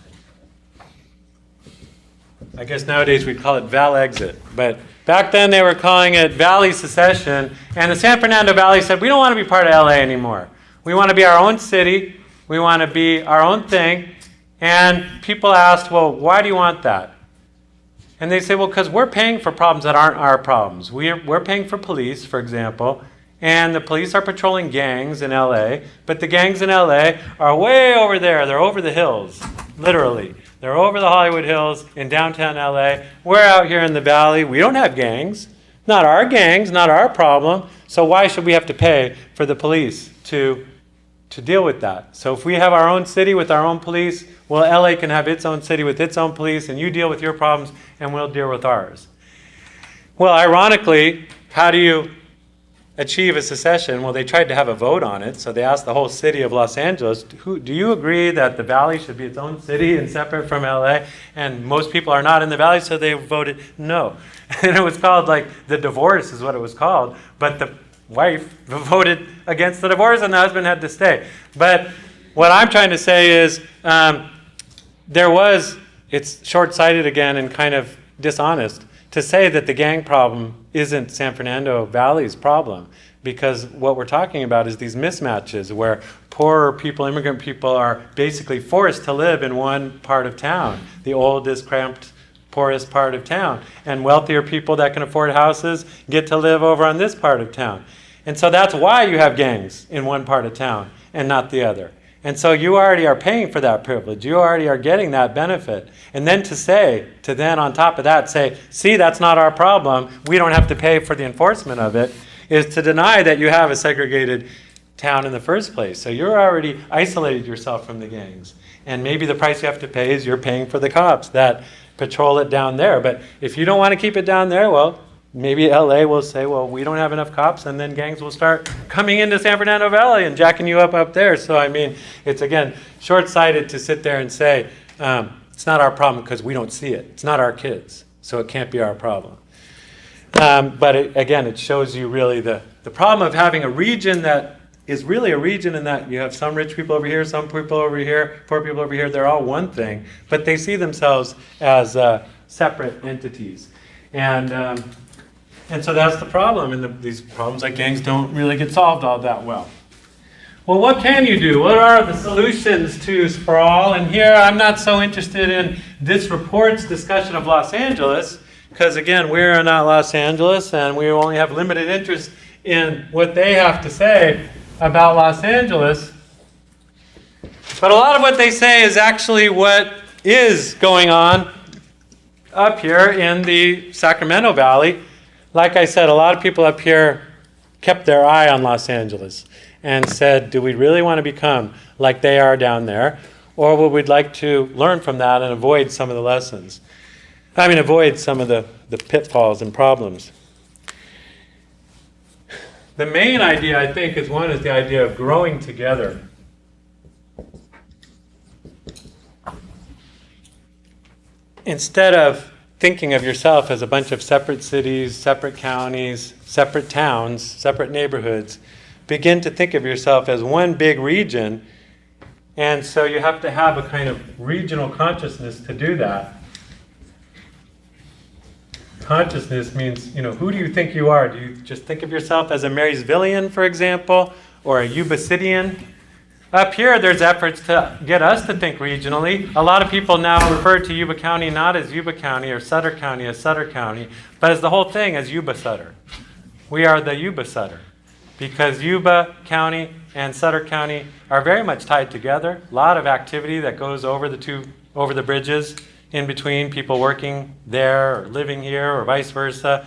I guess nowadays we'd call it Val Exit. But back then they were calling it Valley Secession. And the San Fernando Valley said, we don't want to be part of LA anymore. We want to be our own city. We want to be our own thing. And people asked, well, why do you want that? And they say, well, because we're paying for problems that aren't our problems. We're paying for police, for example, and the police are patrolling gangs in LA, but the gangs in LA are way over there. They're over the hills, literally. They're over the Hollywood Hills in downtown LA. We're out here in the Valley. We don't have gangs. Not our gangs, not our problem. So why should we have to pay for the police to deal with that? So if we have our own city with our own police, well, LA can have its own city with its own police, and you deal with your problems, and we'll deal with ours. Well, ironically, how do you achieve a secession? Well, they tried to have a vote on it, so they asked the whole city of Los Angeles, do you agree that the Valley should be its own city and separate from LA? And most people are not in the Valley, so they voted no. And it was called, like, the divorce is what it was called, but the wife voted against the divorce and the husband had to stay. But what I'm trying to say is it's short-sighted again and kind of dishonest to say that the gang problem isn't San Fernando Valley's problem, because what we're talking about is these mismatches where poorer people, immigrant people, are basically forced to live in one part of town, the oldest, cramped, poorest part of town, and wealthier people that can afford houses get to live over on this part of town. And so that's why you have gangs in one part of town and not the other. And so you already are paying for that privilege. You already are getting that benefit. And then to then on top of that say, see, that's not our problem. We don't have to pay for the enforcement of it, is to deny that you have a segregated town in the first place. So you're already isolated yourself from the gangs. And maybe the price you have to pay is you're paying for the cops that patrol it down there. But if you don't want to keep it down there, well, maybe LA will say, well, we don't have enough cops, and then gangs will start coming into San Fernando Valley and jacking you up there. So, I mean, it's, again, short-sighted to sit there and say, it's not our problem because we don't see it. It's not our kids, so it can't be our problem. But, it shows you really the problem of having a region that is really a region in that you have some rich people over here, some people over here, poor people over here. They're all one thing, but they see themselves as separate entities. And so that's the problem, and these problems like gangs don't really get solved all that well. Well, what can you do? What are the solutions to sprawl? And here I'm not so interested in this report's discussion of Los Angeles, because again, we're not Los Angeles, and we only have limited interest in what they have to say about Los Angeles. But a lot of what they say is actually what is going on up here in the Sacramento Valley. Like I said, a lot of people up here kept their eye on Los Angeles and said, do we really want to become like they are down there? Or would we like to learn from that and avoid some of the lessons? Avoid some of the pitfalls and problems. The main idea, I think, is the idea of growing together. Instead of thinking of yourself as a bunch of separate cities, separate counties, separate towns, separate neighborhoods, begin to think of yourself as one big region. And so you have to have a kind of regional consciousness to do that. Consciousness means, who do you think you are? Do you just think of yourself as a Marysvillian, for example, or a Yuba Cityan? Up here, there's efforts to get us to think regionally. A lot of people now refer to Yuba County not as Yuba County or Sutter County as Sutter County, but as the whole thing as Yuba Sutter. We are the Yuba Sutter, because Yuba County and Sutter County are very much tied together. A lot of activity that goes over the bridges in between, people working there or living here or vice versa.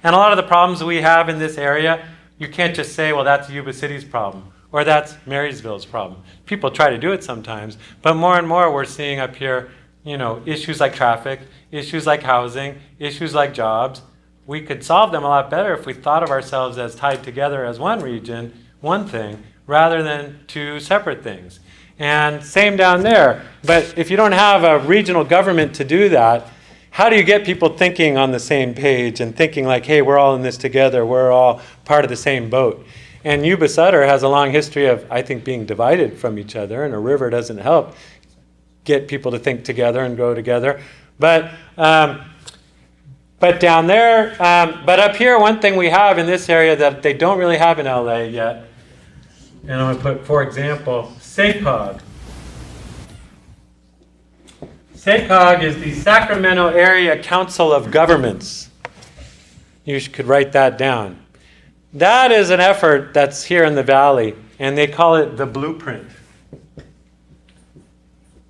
And a lot of the problems we have in this area, you can't just say, well, that's Yuba City's problem, or that's Marysville's problem. People try to do it sometimes, but more and more we're seeing up here, issues like traffic, issues like housing, issues like jobs. We could solve them a lot better if we thought of ourselves as tied together as one region, one thing, rather than two separate things. And same down there. But if you don't have a regional government to do that, how do you get people thinking on the same page and thinking like, hey, we're all in this together, we're all part of the same boat? And Yuba Sutter has a long history of, I think, being divided from each other, and a river doesn't help get people to think together and grow together. But down there, but up here, one thing we have in this area that they don't really have in LA yet, and I'm going to put, for example, SACOG. SACOG is the Sacramento Area Council of Governments. You could write that down. That is an effort that's here in the valley, and they call it the Blueprint.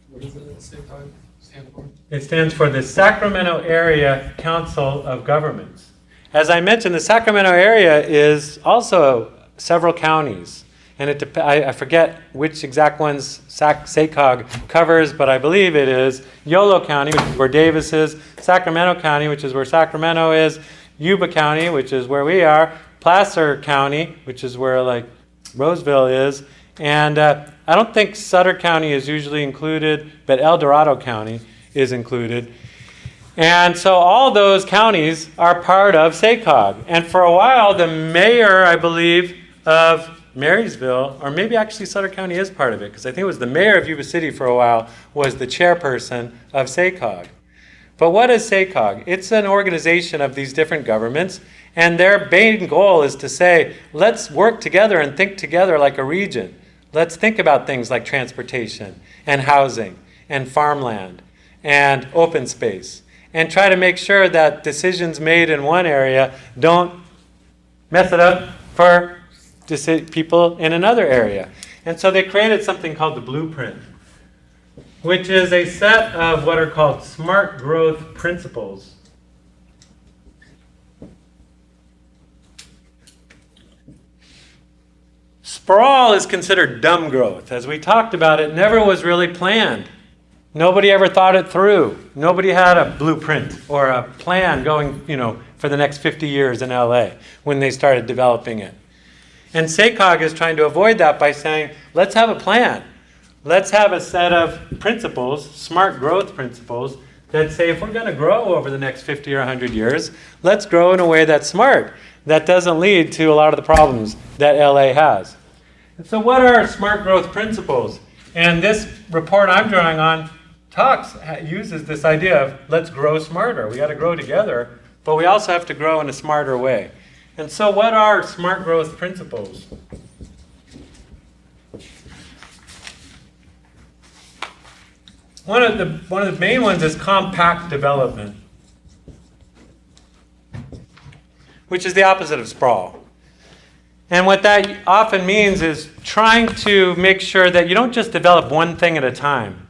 What does it stand for? It stands for the Sacramento Area Council of Governments. As I mentioned, the Sacramento area is also several counties. And I forget which exact ones SACOG covers, but I believe it is Yolo County, which is where Davis is, Sacramento County, which is where Sacramento is, Yuba County, which is where we are, Placer County, which is where like Roseville is, and I don't think Sutter County is usually included, but El Dorado County is included. And so all those counties are part of SACOG. And for a while, the mayor, I believe, of Marysville, or maybe actually Sutter County is part of it, because I think it was the mayor of Yuba City for a while was the chairperson of SACOG. But what is SACOG? It's an organization of these different governments, and their main goal is to say, let's work together and think together like a region. Let's think about things like transportation and housing and farmland and open space, and try to make sure that decisions made in one area don't mess it up for people in another area. And so they created something called the blueprint, which is a set of what are called smart growth principles. Sprawl is considered dumb growth. As we talked about, it never was really planned. Nobody ever thought it through. Nobody had a blueprint or a plan going, for the next 50 years in LA when they started developing it. And SACOG is trying to avoid that by saying, let's have a plan. Let's have a set of principles, smart growth principles, that say if we're going to grow over the next 50 or 100 years, let's grow in a way that's smart, that doesn't lead to a lot of the problems that LA has. And so what are smart growth principles? And this report I'm drawing on uses this idea of let's grow smarter. We got to grow together, but we also have to grow in a smarter way. And so what are smart growth principles? One of the main ones is compact development, which is the opposite of sprawl. And what that often means is trying to make sure that you don't just develop one thing at a time.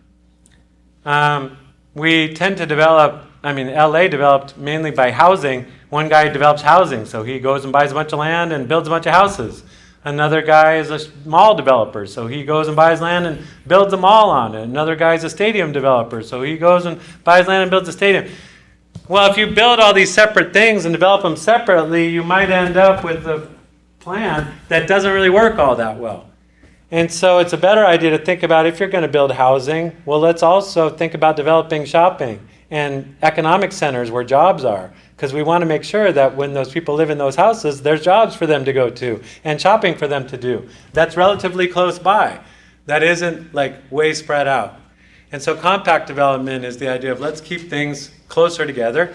We tend to LA developed mainly by housing. One guy develops housing, so he goes and buys a bunch of land and builds a bunch of houses. Another guy is a mall developer, so he goes and buys land and builds a mall on it. Another guy is a stadium developer, so he goes and buys land and builds a stadium. Well, if you build all these separate things and develop them separately, you might end up with a plan that doesn't really work all that well. And so it's a better idea to think about, if you're going to build housing, well, let's also think about developing shopping and economic centers where jobs are. Because we want to make sure that when those people live in those houses, there's jobs for them to go to and shopping for them to do. That's relatively close by. That isn't like way spread out. And so compact development is the idea of let's keep things closer together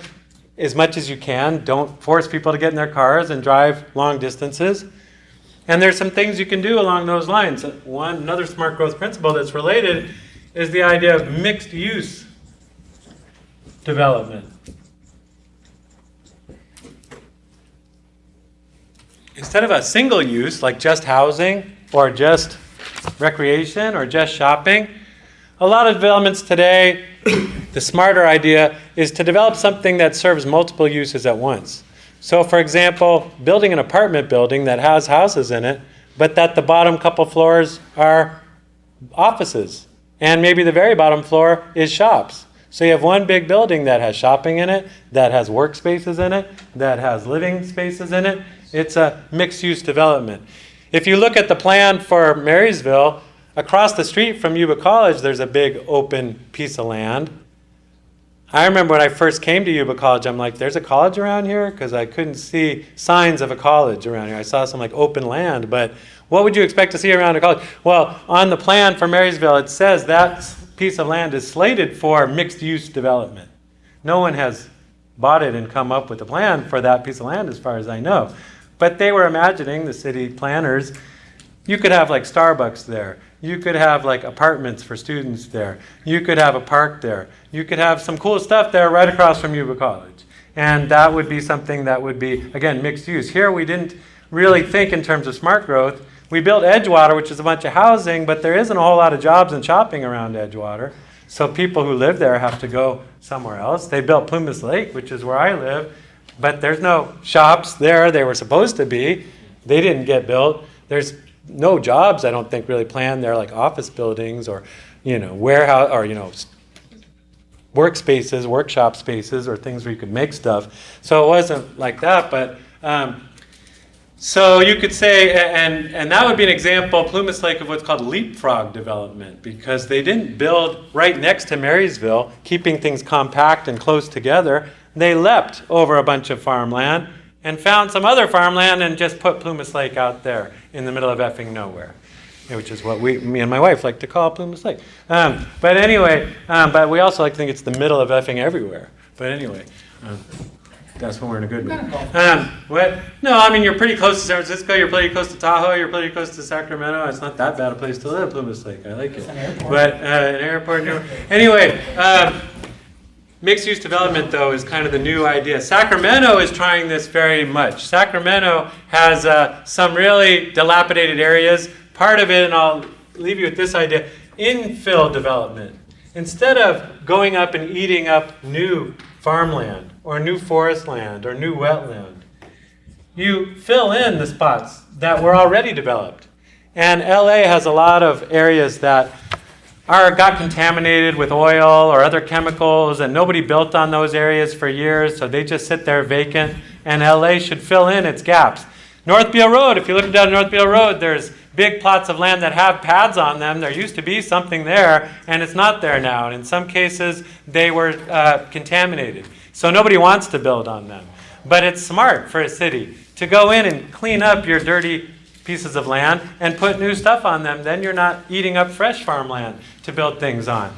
as much as you can. Don't force people to get in their cars and drive long distances. And there's some things you can do along those lines. Another smart growth principle that's related is the idea of mixed use development. Instead of a single use, like just housing or just recreation or just shopping, a lot of developments today, the smarter idea is to develop something that serves multiple uses at once. So for example, building an apartment building that has houses in it, but that the bottom couple floors are offices, and maybe the very bottom floor is shops. So you have one big building that has shopping in it, that has workspaces in it, that has living spaces in it. It's a mixed-use development. If you look at the plan for Marysville, across the street from Yuba College, there's a big open piece of land. I remember when I first came to Yuba College, I'm like, there's a college around here? Because I couldn't see signs of a college around here. I saw some like open land, but what would you expect to see around a college? Well, on the plan for Marysville, it says that piece of land is slated for mixed-use development. No one has bought it and come up with a plan for that piece of land as far as I know. But they were imagining, the city planners, you could have like Starbucks there. You could have like apartments for students there. You could have a park there. You could have some cool stuff there right across from Yuba College. And that would be something that would be, again, mixed use. Here we didn't really think in terms of smart growth. We built Edgewater, which is a bunch of housing, but there isn't a whole lot of jobs and shopping around Edgewater. So people who live there have to go somewhere else. They built Plumas Lake, which is where I live, but there's no shops there. They were supposed to be. They didn't get built. There's no jobs, I don't think, really planned there, like office buildings or, warehouse or, workspaces, workshop spaces, or things where you could make stuff. So it wasn't like that, but so you could say, and that would be an example, Plumas Lake, of what's called leapfrog development, because they didn't build right next to Marysville, keeping things compact and close together. They leapt over a bunch of farmland and found some other farmland and just put Plumas Lake out there in the middle of effing nowhere, which is what me and my wife like to call Plumas Lake. But anyway, but we also like to think it's the middle of effing everywhere. But anyway, that's when we're in a good mood. What? No, I mean, you're pretty close to San Francisco, you're pretty close to Tahoe, you're pretty close to Sacramento. It's not that bad a place to live, Plumas Lake. I like it. But an airport. Anyway, Mixed-use development, though, is kind of the new idea. Sacramento is trying this very much. Sacramento has some really dilapidated areas. Part of it, and I'll leave you with this idea, infill development. Instead of going up and eating up new farmland or new forest land or new wetland, you fill in the spots that were already developed. And LA has a lot of areas that got contaminated with oil or other chemicals, and nobody built on those areas for years, so they just sit there vacant, and LA should fill in its gaps. North Beale Road, if you look down North Beale Road, there's big plots of land that have pads on them. There used to be something there, and it's not there now, and in some cases, they were contaminated. So nobody wants to build on them. But it's smart for a city to go in and clean up your dirty pieces of land and put new stuff on them. Then you're not eating up fresh farmland to build things on.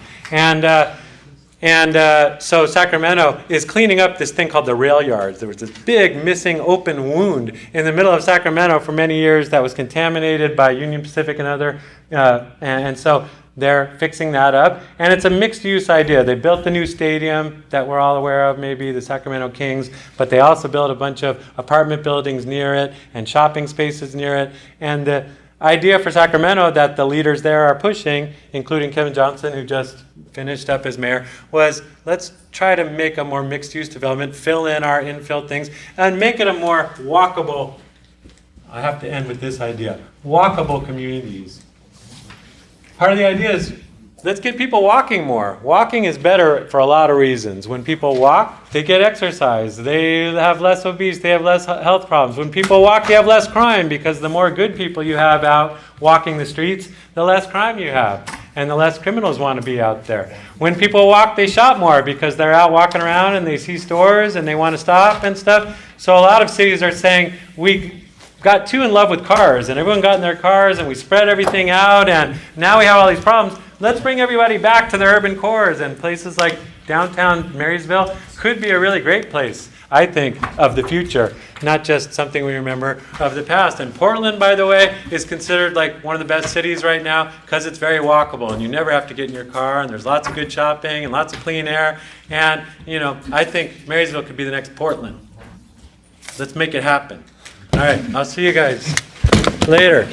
So Sacramento is cleaning up this thing called the rail yards. There was this big missing open wound in the middle of Sacramento for many years that was contaminated by Union Pacific and other, and so they're fixing that up. And it's a mixed-use idea. They built the new stadium that we're all aware of, maybe the Sacramento Kings, but they also built a bunch of apartment buildings near it and shopping spaces near it. And the idea for Sacramento that the leaders there are pushing, including Kevin Johnson, who just finished up as mayor, was let's try to make a more mixed-use development, fill in our infill things, and make it a more walkable, I have to end with this idea, walkable communities. Part of the idea is let's get people walking more. Walking is better for a lot of reasons. When people walk, they get exercise. They have less obese. They have less health problems. When people walk, you have less crime because the more good people you have out walking the streets, the less crime you have. And the less criminals want to be out there. When people walk, they shop more because they're out walking around and they see stores and they want to stop and stuff. So a lot of cities are saying we got too in love with cars, and everyone got in their cars, and we spread everything out, and now we have all these problems. Let's bring everybody back to the urban cores, and places like downtown Marysville could be a really great place, I think, of the future, not just something we remember of the past. And Portland, by the way, is considered like one of the best cities right now because it's very walkable, and you never have to get in your car, and there's lots of good shopping and lots of clean air, and, I think Marysville could be the next Portland. Let's make it happen. All right, I'll see you guys later.